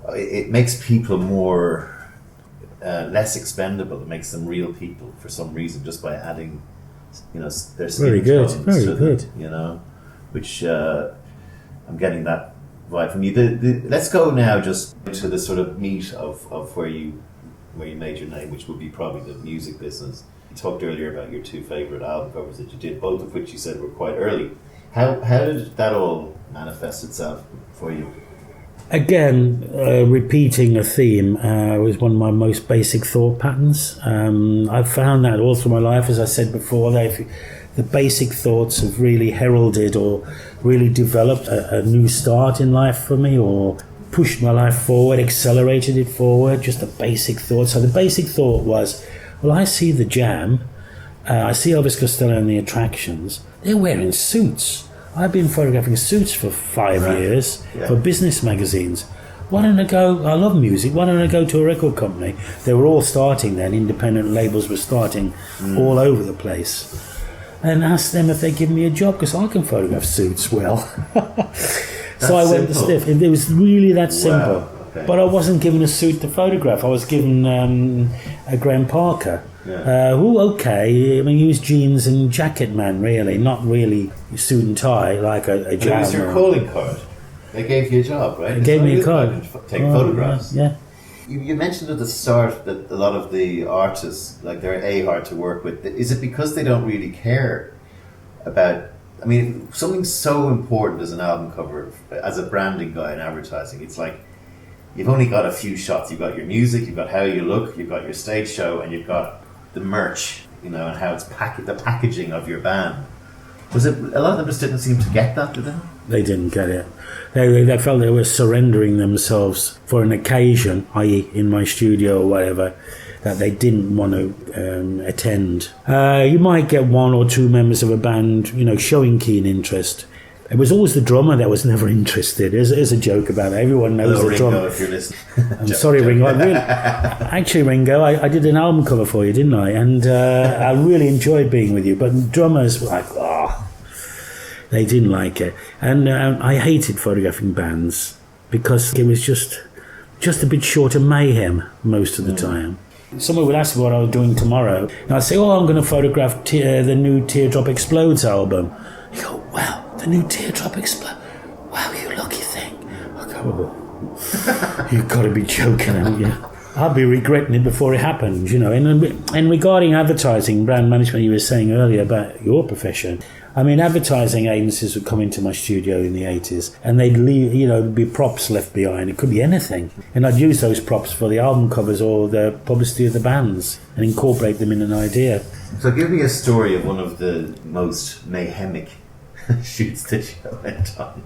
It makes people more... less expendable. It makes them real people for some reason, just by adding, their skin very good, very to good. Them, which I'm getting that vibe from you. Let's go now just to the sort of meat of where you made your name, which would be probably the music business. You talked earlier about your two favourite album covers that you did, both of which you said were quite early. How did that all manifest itself for you? Again, repeating a theme was one of my most basic thought patterns. I've found that all through my life, as I said before, the basic thoughts have really heralded or really developed a new start in life for me, or pushed my life forward, accelerated it forward, just a basic thought. So the basic thought was, well, I see the Jam, I see Elvis Costello and the Attractions, they're wearing suits. I've been photographing suits for 5 years for business magazines. Why don't I go? I love music. Why don't I go to a record company? They were all starting then. Independent labels were starting all over the place. And ask them if they give me a job, because I can photograph suits well. So I went to Stiff. It was really that simple. Wow. Okay. But I wasn't given a suit to photograph. I was given a Graham Parker. He was jeans and jacket man, really, not really suit and tie like a Jam. It was your calling card. They gave you a job, right? They gave me a card. Take photographs. Yeah. You mentioned at the start that a lot of the artists, like, they're hard to work with. Is it because they don't really care about... I mean, something so important as an album cover, as a branding guy in advertising, it's like you've only got a few shots. You've got your music, you've got how you look, you've got your stage show, and you've got the merch, and how it's the packaging of your band. Was it a lot of them just didn't seem to get that, did they? They didn't get it. They felt they were surrendering themselves for an occasion, i.e. in my studio or whatever, that they didn't want to attend. You might get one or two members of a band, showing keen interest. It was always the drummer that was never interested. There's a joke about it. Everyone knows Hello, the Ringo, drummer. if you're listening. I'm sorry, Ringo. Actually, Ringo, I did an album cover for you, didn't I? And I really enjoyed being with you. But drummers were like, they didn't like it. And I hated photographing bands because it was just a bit short of mayhem most of the time. Someone would ask me what I was doing tomorrow, and I'd say, I'm going to photograph the new Teardrop Explodes album. You go, wow, the new Teardrop Explodes? Wow, you lucky thing. I go, you've got to be joking, haven't you? I'll be regretting it before it happens, And regarding advertising, brand management, you were saying earlier about your profession. I mean, advertising agencies would come into my studio in the 80s and they'd leave, there'd be props left behind. It could be anything. And I'd use those props for the album covers or the publicity of the bands and incorporate them in an idea. So give me a story of one of the most mayhemic shoots that you went on.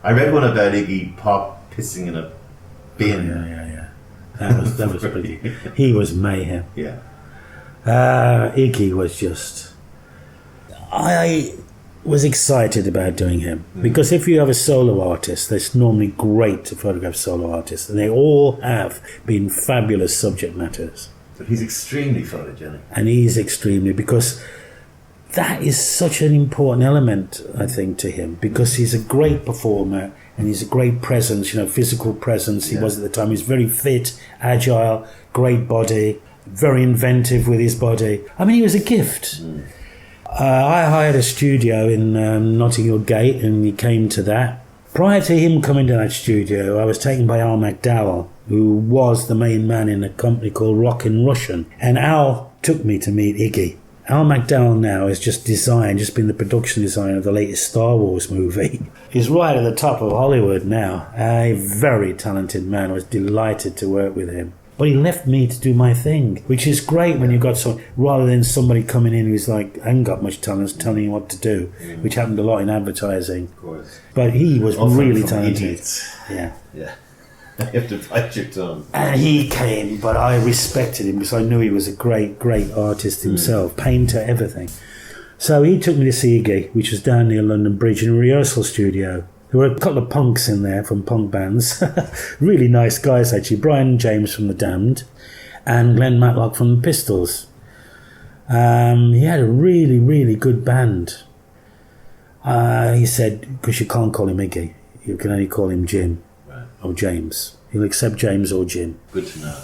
I read one about Iggy Pop pissing in a bin. Yeah. That was pretty. He was mayhem. Yeah. Iggy was just... I was excited about doing him because if you have a solo artist, it's normally great to photograph solo artists, and they all have been fabulous subject matters. But he's extremely photogenic. And he's extremely, because that is such an important element, I think, to him, because he's a great performer and he's a great presence, physical presence. He was at the time. He's very fit, agile, great body, very inventive with his body. I mean, he was a gift. I hired a studio in Notting Hill Gate, and he came to that. Prior to him coming to that studio, I was taken by Al McDowell, who was the main man in a company called Rockin' Russian. And Al took me to meet Iggy. Al McDowell now has just been the production designer of the latest Star Wars movie. He's right at the top of Hollywood now. A very talented man. I was delighted to work with him. But he left me to do my thing, which is great when you've got rather than somebody coming in who's like, I ain't got much talent, telling you what to do, which happened a lot in advertising. Of course. But he was Often really from talented. Idiots. Yeah. You have to bite your tongue. And he came, but I respected him because I knew he was a great, great artist himself, painter, everything. So he took me to see Iggy, which was down near London Bridge, in a rehearsal studio. There were a couple of punks in there from punk bands. Really nice guys, actually. Brian James from The Damned and Glenn Matlock from the Pistols. He had a really, really good band. He said, because you can't call him Iggy, you can only call him Jim or James. He'll accept James or Jim. Good to know.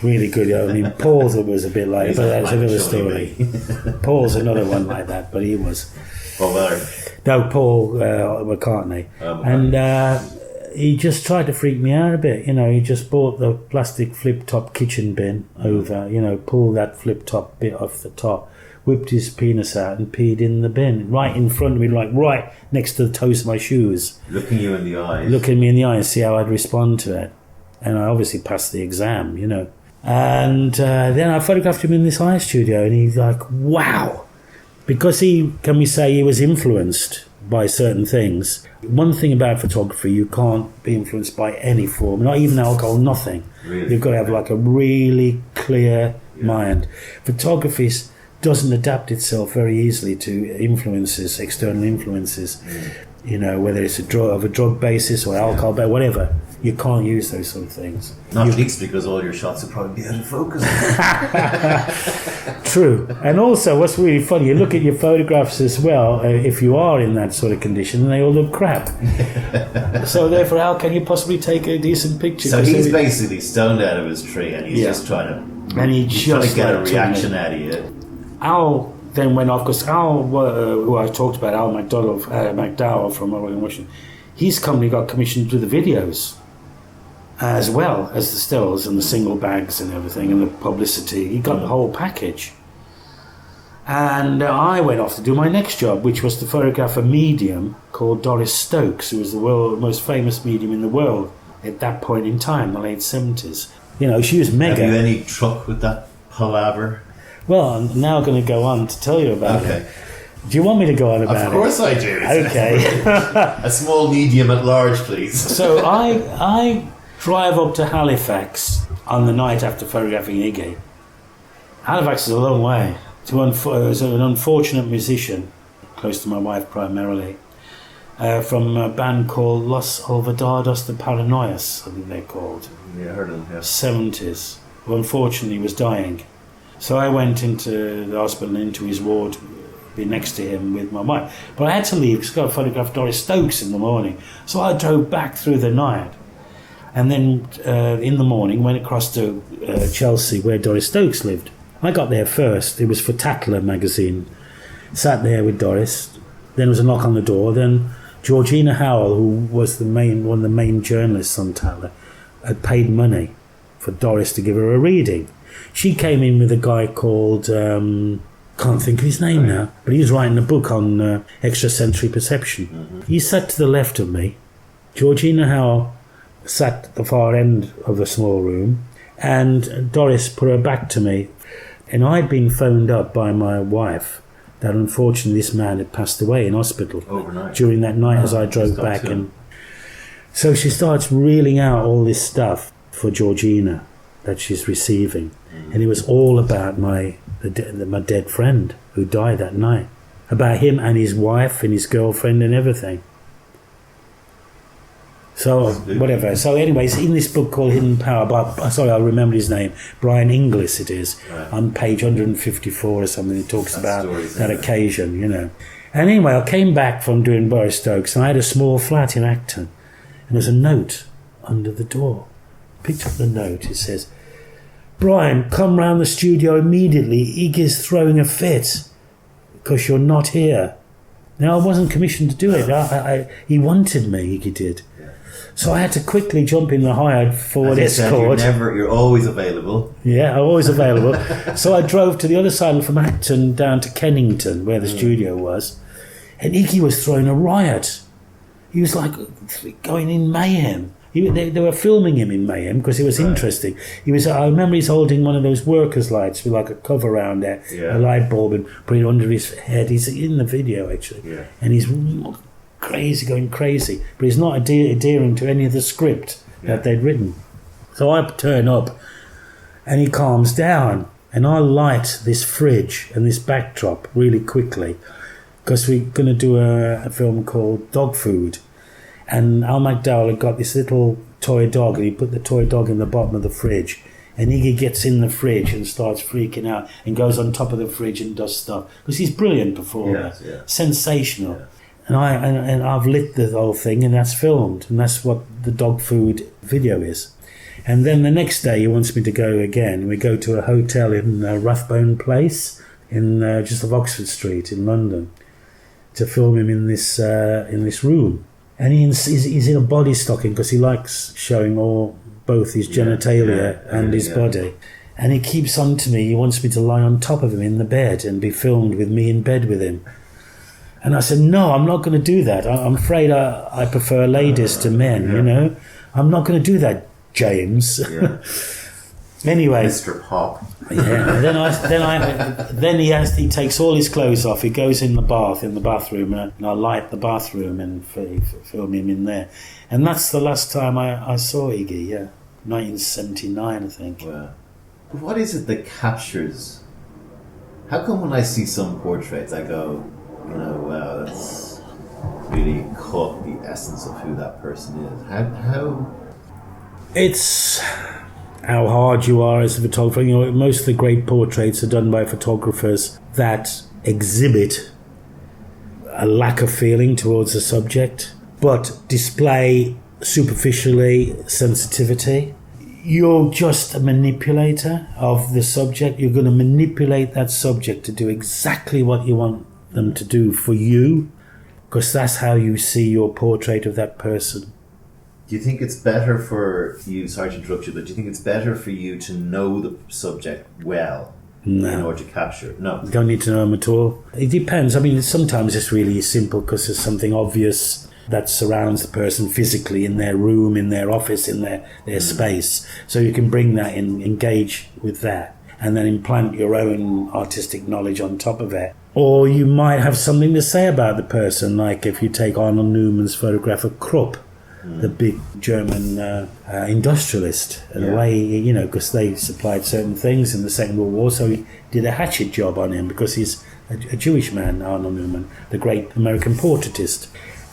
Really good. I mean, Paul's was a bit like, but that's another story. Paul's another one like that, but he was... No, Paul McCartney. And he just tried to freak me out a bit. He just bought the plastic flip-top kitchen bin over, pulled that flip-top bit off the top, whipped his penis out and peed in the bin, right in front of me, like right next to the toes of my shoes. Looking you in the eyes. Looking me in the eye and see how I'd respond to it. And I obviously passed the exam, And then I photographed him in this high studio, and he's like, wow. Because he was influenced by certain things. One thing about photography, you can't be influenced by any form, not even alcohol, nothing. Really? You've got to have like a really clear mind. Photography doesn't adapt itself very easily to influences, external influences. Whether it's a drug basis or alcohol, but whatever. You can't use those sort of things. Not least because all your shots will probably be out of focus. True. And also, what's really funny, you look at your photographs as well, if you are in that sort of condition, and they all look crap. So therefore, how can you possibly take a decent picture? So he's basically stoned out of his tree, and he's just trying to... And he's trying to get a reaction out of you. Al then went off, because Al, who I talked about, Al McDowell from Rockin' Russian, his company got commissioned to do the videos, as well as the stills and the single bags and everything and the publicity. He got the whole package. And I went off to do my next job, which was to photograph a medium called Doris Stokes, who was the most famous medium in the world at that point in time, the late 70s. She was mega. Have you any truck with that palaver? Well, I'm now going to go on to tell you about it. Do you want me to go on about it? Of course I do. Okay. A small, medium, at large, please. So I drive up to Halifax on the night after photographing Iggy. Halifax is a long way. Was an unfortunate musician, close to my wife primarily, from a band called Los Olvidados de Paranoias, I think they're called. Yeah, I heard of them, yeah. 70s, who unfortunately was dying. So I went into the hospital and into his ward, be next to him with my wife. But I had to leave because I've got to photograph Doris Stokes in the morning. So I drove back through the night. And then in the morning went across to Chelsea where Doris Stokes lived. I got there first. It was for Tatler magazine. Sat there with Doris. Then there was a knock on the door. Then Georgina Howell, who was one of the main journalists on Tatler, had paid money for Doris to give her a reading. She came in with a guy called... can't think of his name now, but he was writing a book on extrasensory perception. Mm-hmm. He sat to the left of me. Georgina Howell sat at the far end of the small room, and Doris put her back to me. And I'd been phoned up by my wife that unfortunately this man had passed away in hospital overnight during that night as I drove back. And so she starts reeling out all this stuff for Georgina that she's receiving. Mm-hmm. And it was all about my dead friend who died that night, about him and his wife and his girlfriend and everything. So whatever. So anyways, in this book called Hidden Power, I remember his name, Brian Inglis it is, right. On page 154 or something, it talks about that occasion, you know. And anyway, I came back from doing Boris Stokes and I had a small flat in Acton, and there's a note under the door. Picked up the note, it says, "Brian, come round the studio immediately. Iggy's throwing a fit because you're not here." Now, I wasn't commissioned to do it. He wanted me, Iggy did. Yeah. So I had to quickly jump in the hired Ford Escort. You're always available. Yeah, I'm always available. So I drove to the other side from Acton down to Kennington, where the studio was. And Iggy was throwing a riot. He was like going in mayhem. They were filming him in mayhem because it was interesting. I remember he's holding one of those workers' lights with like a cover around it, a light bulb, and putting it under his head. He's in the video actually, and he's going crazy. But he's not adhering to any of the script that they'd written. So I turn up, and he calms down, and I light this fridge and this backdrop really quickly because we're going to do a film called Dog Food. And Al McDowell had got this little toy dog, and he put the toy dog in the bottom of the fridge. And Iggy gets in the fridge and starts freaking out and goes on top of the fridge and does stuff. Because he's brilliant performer, sensational. Yeah. And I've lit the whole thing, and that's filmed. And that's what the Dog Food video is. And then the next day he wants me to go again. We go to a hotel in Rathbone Place, in just off Oxford Street in London, to film him in this room. And he's in a body stocking because he likes showing both his genitalia and his body. And he keeps on to me. He wants me to lie on top of him in the bed and be filmed with me in bed with him. And I said, no, I'm not going to do that. I'm afraid I prefer ladies to men, you know. I'm not going to do that, James. Yeah. Anyway, Mr. Pop. Yeah. Then he takes all his clothes off. He goes in the bathroom, and I light the bathroom and film him in there. And that's the last time I saw Iggy. Yeah, 1979, I think. Wow. What is it that captures? How come when I see some portraits, I go, wow, that's really caught the essence of who that person is. How? It's how hard you are as a photographer. Most of the great portraits are done by photographers that exhibit a lack of feeling towards the subject, but display superficially sensitivity. You're just a manipulator of the subject. You're going to manipulate that subject to do exactly what you want them to do for you, because that's how you see your portrait of that person. Do you think it's better for you, sorry to interrupt you, but do you think it's better for you to know the subject well in order to capture it? No. You don't need to know them at all. It depends. I mean, sometimes it's really simple because there's something obvious that surrounds the person physically in their room, in their office, in their space. So you can bring that in, engage with that. and then implant your own artistic knowledge on top of it. Or you might have something to say about the person, like if you take Arnold Newman's photograph of Krupp, the big German industrialist, in a way, you know, because they supplied certain things in the Second World War, so he did a hatchet job on him because he's a Jewish man, Arnold Newman, the great American portraitist.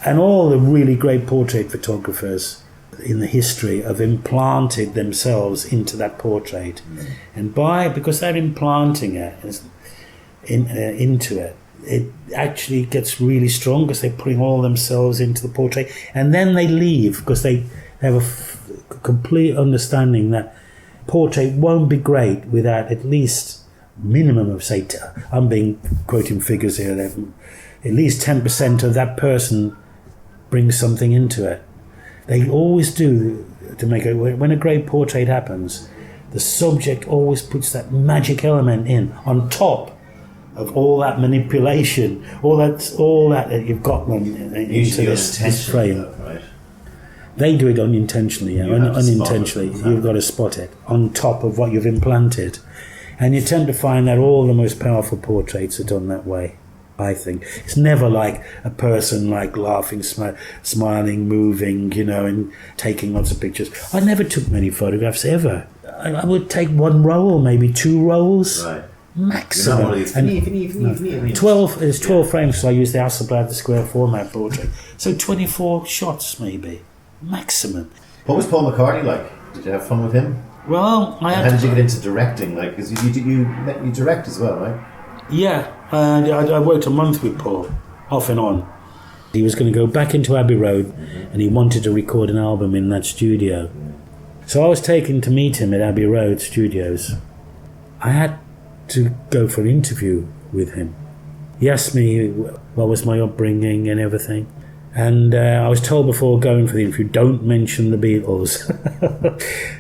And all the really great portrait photographers in the history have implanted themselves into that portrait. And because they're implanting it into it, it actually gets really strong because they're putting all themselves into the portrait, and then they leave because they have a complete understanding that portrait won't be great without at least minimum of, say, I'm quoting figures here, that at least 10% of that person brings something into it. They always do, to make it, when a great portrait happens, the subject always puts that magic element in on top of all that manipulation, all that you've got them into this frame. Though, right? They do it unintentionally, unintentionally. You've got to spot it on top of what you've implanted. And you tend to find that all the most powerful portraits are done that way, I think. It's never like a person like laughing, smiling, moving, you know, and taking lots of pictures. I never took many photographs ever. I would take one roll, maybe 2 rolls. Right. Maximum. And 12 frames, so I use the Hasselblad, the square format portrait. So 24 shots maybe, maximum. What was Paul McCartney like? Did you have fun with him? Well, how did you get into directing? Like, because you direct as well, right? Yeah, I worked a month with Paul, off and on. He was going to go back into Abbey Road, and he wanted to record an album in that studio. So I was taken to meet him at Abbey Road Studios. I had to go for an interview with him. He asked me what was my upbringing and everything. And I was told before going for the interview, don't mention the Beatles.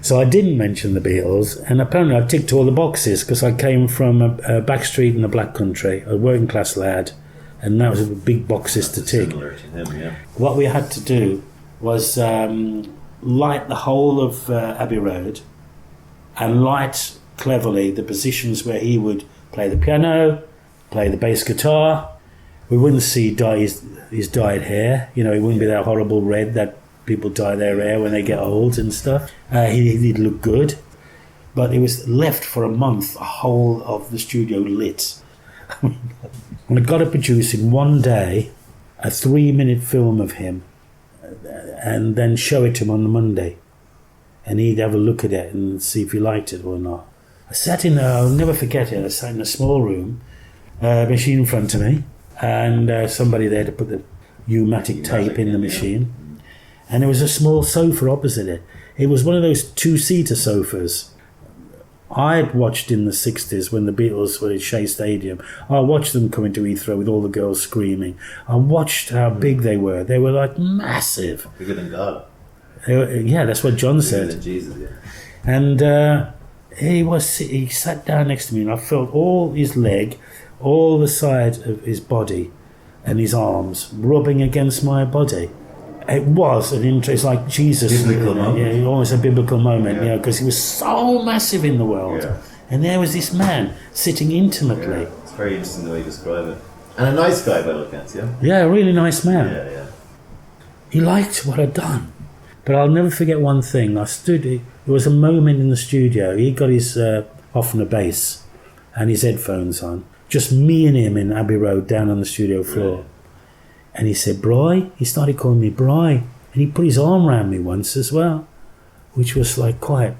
So I didn't mention the Beatles, and apparently I ticked all the boxes because I came from a back street in the Black Country, a working class lad, and that was a big boxes to tick. Similar to him, yeah. What we had to do was light the whole of Abbey Road and light cleverly the positions where he would play the piano, play the bass guitar. We wouldn't see his dyed hair, you know, it wouldn't be that horrible red that people dye their hair when they get old and stuff. He'd look good, but it was left for a month, a whole of the studio lit. I got to produce in one day a 3-minute film of him and then show it to him on the Monday, and he'd have a look at it and see if he liked it or not. I sat in, I'll never forget it, I sat in a small room, machine in front of me, and somebody there to put the pneumatic tape in the machine. And there was a small sofa opposite it. It was one of those 2-seater sofas. I'd watched in the 60s when the Beatles were at Shea Stadium. I watched them come into Heathrow with all the girls screaming. I watched how big they were. They were like massive. Bigger than God. Yeah, that's what John said. Bigger than Jesus, yeah. And he sat down next to me, and I felt all his leg, all the side of his body and his arms rubbing against my body. It was an interest, like Jesus, yeah, almost a biblical moment, you know, because he was so massive in the world. Yeah. And there was this man sitting intimately. Yeah. It's very interesting the way you describe it. And a nice guy by all accounts, yeah? Yeah, a really nice man. Yeah, yeah. He liked what I'd done. But I'll never forget one thing. There was a moment in the studio. He got his off on the bass and his headphones on. Just me and him in Abbey Road down on the studio floor. Right. And he said, Bry. He started calling me Bry. And he put his arm around me once as well, which was like quite,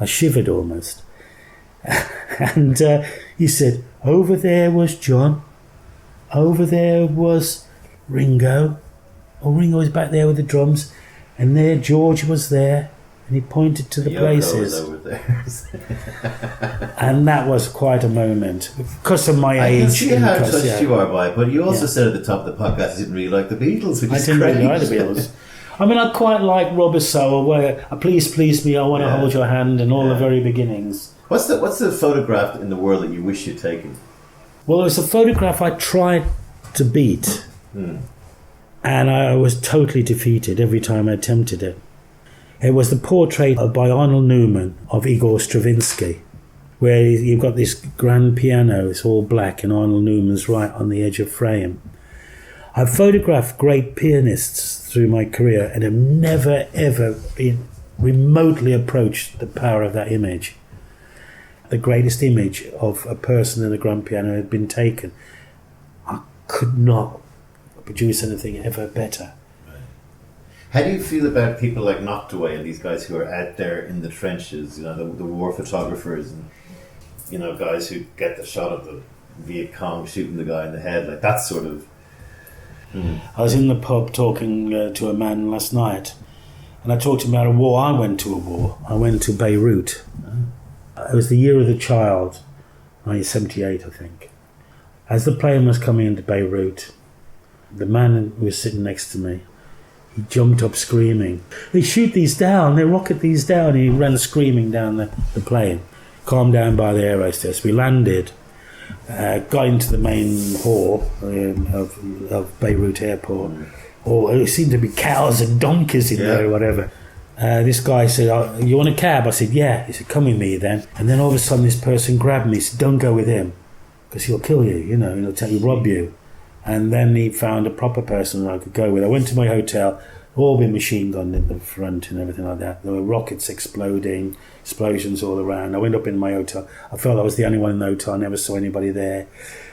I shivered almost. And he said, over there was John. Over there was Ringo. Oh, Ringo was back there with the drums. And there George was there. And he pointed to the places. Over there. And that was quite a moment. Because of my age. I can see how touched you are by it, but you also said at the top of the podcast you didn't really like the Beatles, which is I didn't really like the Beatles. I mean, I quite like Rubber Soul, where Please Please Me, I Want to Hold Your Hand, and all the very beginnings. What's the photograph in the world that you wish you'd taken? Well, it was a photograph I tried to beat. And I was totally defeated every time I attempted it. It was the portrait by Arnold Newman of Igor Stravinsky. where you've got this grand piano, it's all black, and Arnold Newman's right on the edge of frame. I've photographed great pianists through my career and have never, ever been remotely approached the power of that image. The greatest image of a person in a grand piano had been taken. I could not produce anything ever better. How do you feel about people like Noctaway and these guys who are out there in the trenches, the war photographers and, guys who get the shot of the Viet Cong shooting the guy in the head, like that sort of... I was in the pub talking to a man last night, and I talked to him about a war. I went to a war. I went to Beirut. It was the year of the child, 1978, I think. As the plane was coming into Beirut, the man who was sitting next to me, he jumped up screaming, "They shoot these down, they rocket these down." He ran screaming down the plane, calmed down by the air hostess. We landed, got into the main hall of Beirut airport. It seemed to be cows and donkeys in there or whatever. This guy said, "Oh, you want a cab?" I said, "Yeah." He said, "Come with me then." And then all of a sudden this person grabbed me. He said, "Don't go with him, because he'll kill you, he'll rob you." And then he found a proper person I could go with. I went to my hotel, all been machine gunned in the front and everything like that. There were rockets exploding, explosions all around. I went up in my hotel. I felt I was the only one in the hotel. I never saw anybody there.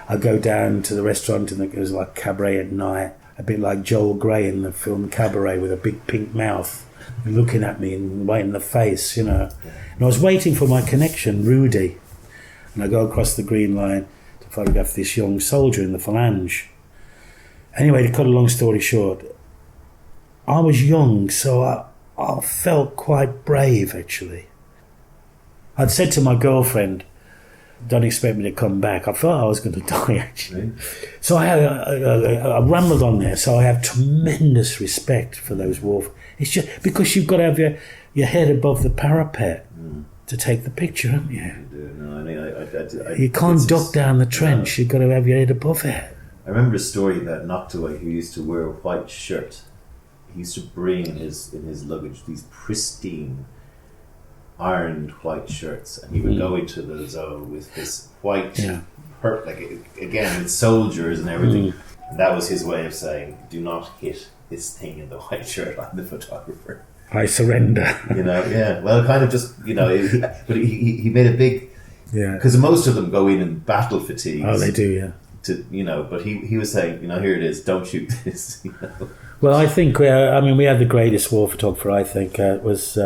I go down to the restaurant, and it was like cabaret at night, a bit like Joel Grey in the film Cabaret, with a big pink mouth looking at me and right in the face, And I was waiting for my connection, Rudy. And I go across the Green Line to photograph this young soldier in the phalange. Anyway, to cut a long story short, I was young, so I felt quite brave, actually. I'd said to my girlfriend, "Don't expect me to come back." I felt I was going to die, actually. So I rambled on there. So I have tremendous respect for those war. It's just because you've got to have your head above the parapet to take the picture, haven't you? You can't duck down the trench. You've got to have your head above it. I remember a story about Noctaway who used to wear a white shirt. He used to bring in his luggage these pristine ironed white shirts, and he would go into the zone with this white again with soldiers and everything. And that was his way of saying, "Do not hit this thing in the white shirt. I'm the photographer. I surrender." Well, kind of just but he made a big because most of them go in battle fatigues. Oh, they do, yeah. But he was saying, here it is, don't shoot this. Well, I think we had the greatest war photographer. I think it was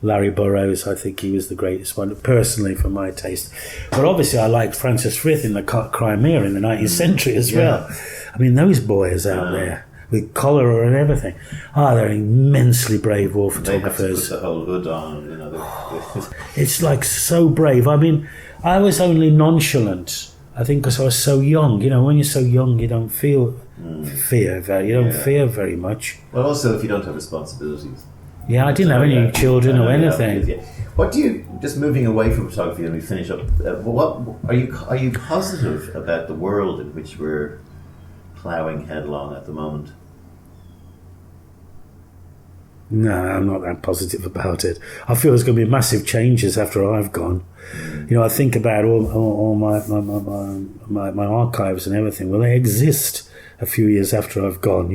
Larry Burroughs. I think he was the greatest one, personally, for my taste. But obviously, I liked Francis Frith in the Crimea in the 19th century as well. I mean, those boys out there with cholera and everything. They're immensely brave war photographers. They have to put the whole hood on. It's like so brave. I mean, I was only nonchalant. I think because I was so young. When you're so young, you don't feel fear. You don't fear very much. Well, also if you don't have responsibilities. Yeah, I didn't have any children or anything. What do you, just moving away from photography and we finish up, what are you positive about the world in which we're ploughing headlong at the moment? No, I'm not that positive about it. I feel there's going to be massive changes after I've gone. I think about all my archives and everything. Will they exist a few years after I've gone?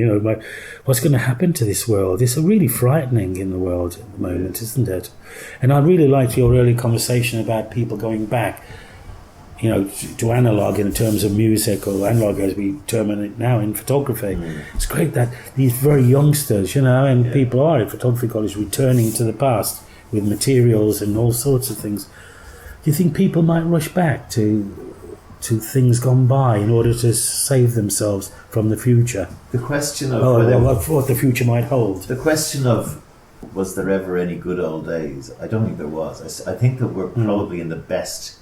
What's going to happen to this world? It's really frightening in the world at the moment, isn't it? And I really liked your early conversation about people going back, to analog in terms of music, or analog as we term it now in photography. It's great that these very youngsters, and people are at photography college returning to the past with materials and all sorts of things. Do you think people might rush back to things gone by in order to save themselves from the future? The question of what the future might hold. The question of, was there ever any good old days? I don't think there was. I think that we're probably in the best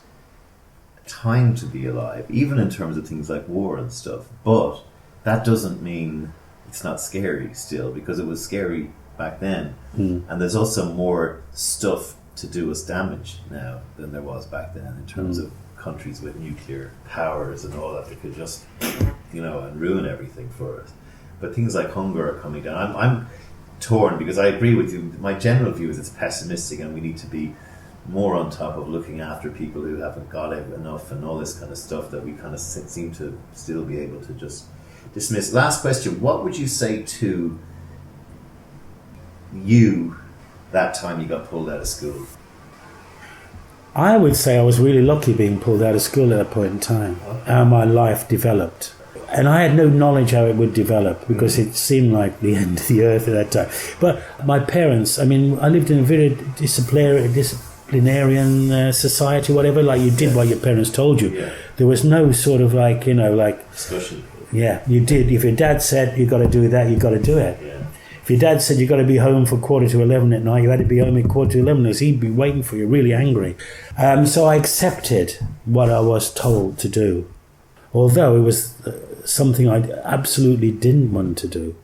time to be alive, even in terms of things like war and stuff. But that doesn't mean it's not scary still, because it was scary back then. And there's also more stuff to do us damage now than there was back then, in terms of countries with nuclear powers and all that could just, and ruin everything for us. But things like hunger are coming down. I'm torn, because I agree with you. My general view is it's pessimistic, and we need to be more on top of looking after people who haven't got it enough and all this kind of stuff that we kind of seem to still be able to just dismiss. Last question, what would you say to you that time you got pulled out of school? I would say I was really lucky being pulled out of school at a point in time, how my life developed. And I had no knowledge how it would develop because it seemed like the end of the earth at that time. But my parents, I mean, I lived in a very disciplinarian society, whatever, like you did what your parents told you. Yeah. There was no sort of like, Discussion. Yeah, you did. If your dad said you got to do that, you got to do it. Yeah. If your dad said you got to be home for 11:15 at night, you had to be home at 11:15 because he'd be waiting for you, really angry. So I accepted what I was told to do, although it was something I absolutely didn't want to do.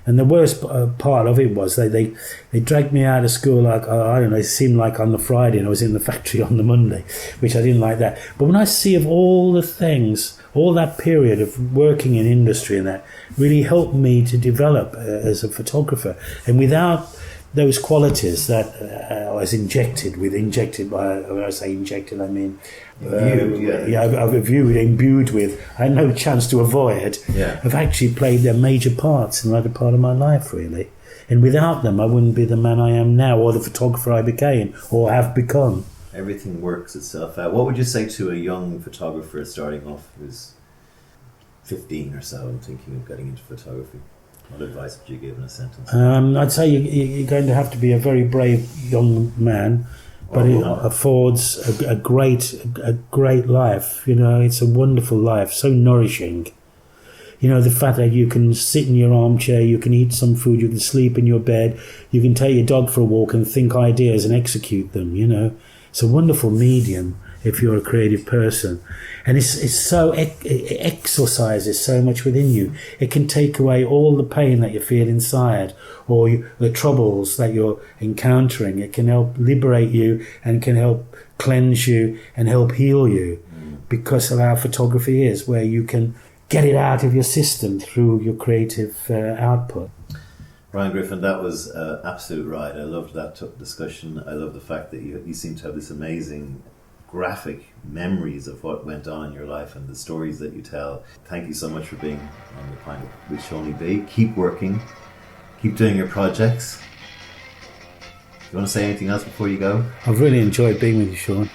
And the worst part of it was they dragged me out of school like, I don't know, it seemed like on the Friday and I was in the factory on the Monday, which I didn't like that. But when I see of all the things, all that period of working in industry and that really helped me to develop as a photographer. And without those qualities that I was injected by, when I say injected, I mean imbued with, I had no chance to avoid, have actually played a major parts in the latter part of my life, really. And without them, I wouldn't be the man I am now or the photographer I became or have become. Everything works itself out. What would you say to a young photographer starting off who's 15 or so and thinking of getting into photography? What advice would you give in a sentence? I'd say you're going to have to be a very brave young man, but it affords a great life. You know, it's a wonderful life, so nourishing. You know, the fact that you can sit in your armchair, you can eat some food, you can sleep in your bed, you can take your dog for a walk and think ideas and execute them, you know. It's a wonderful medium if you're a creative person. And it exorcises so much within you. It can take away all the pain that you feel inside or the troubles that you're encountering. It can help liberate you and can help cleanse you and help heal you because of how photography is, where you can get it out of your system through your creative output. Brian Griffin, that was absolute right. I loved that discussion. I love the fact that you seem to have this amazing graphic memories of what went on in your life and the stories that you tell. Thank you so much for being on the Pint with Seaniebee. Keep working. Keep doing your projects. You want to say anything else before you go? I've really enjoyed being with you, Sean.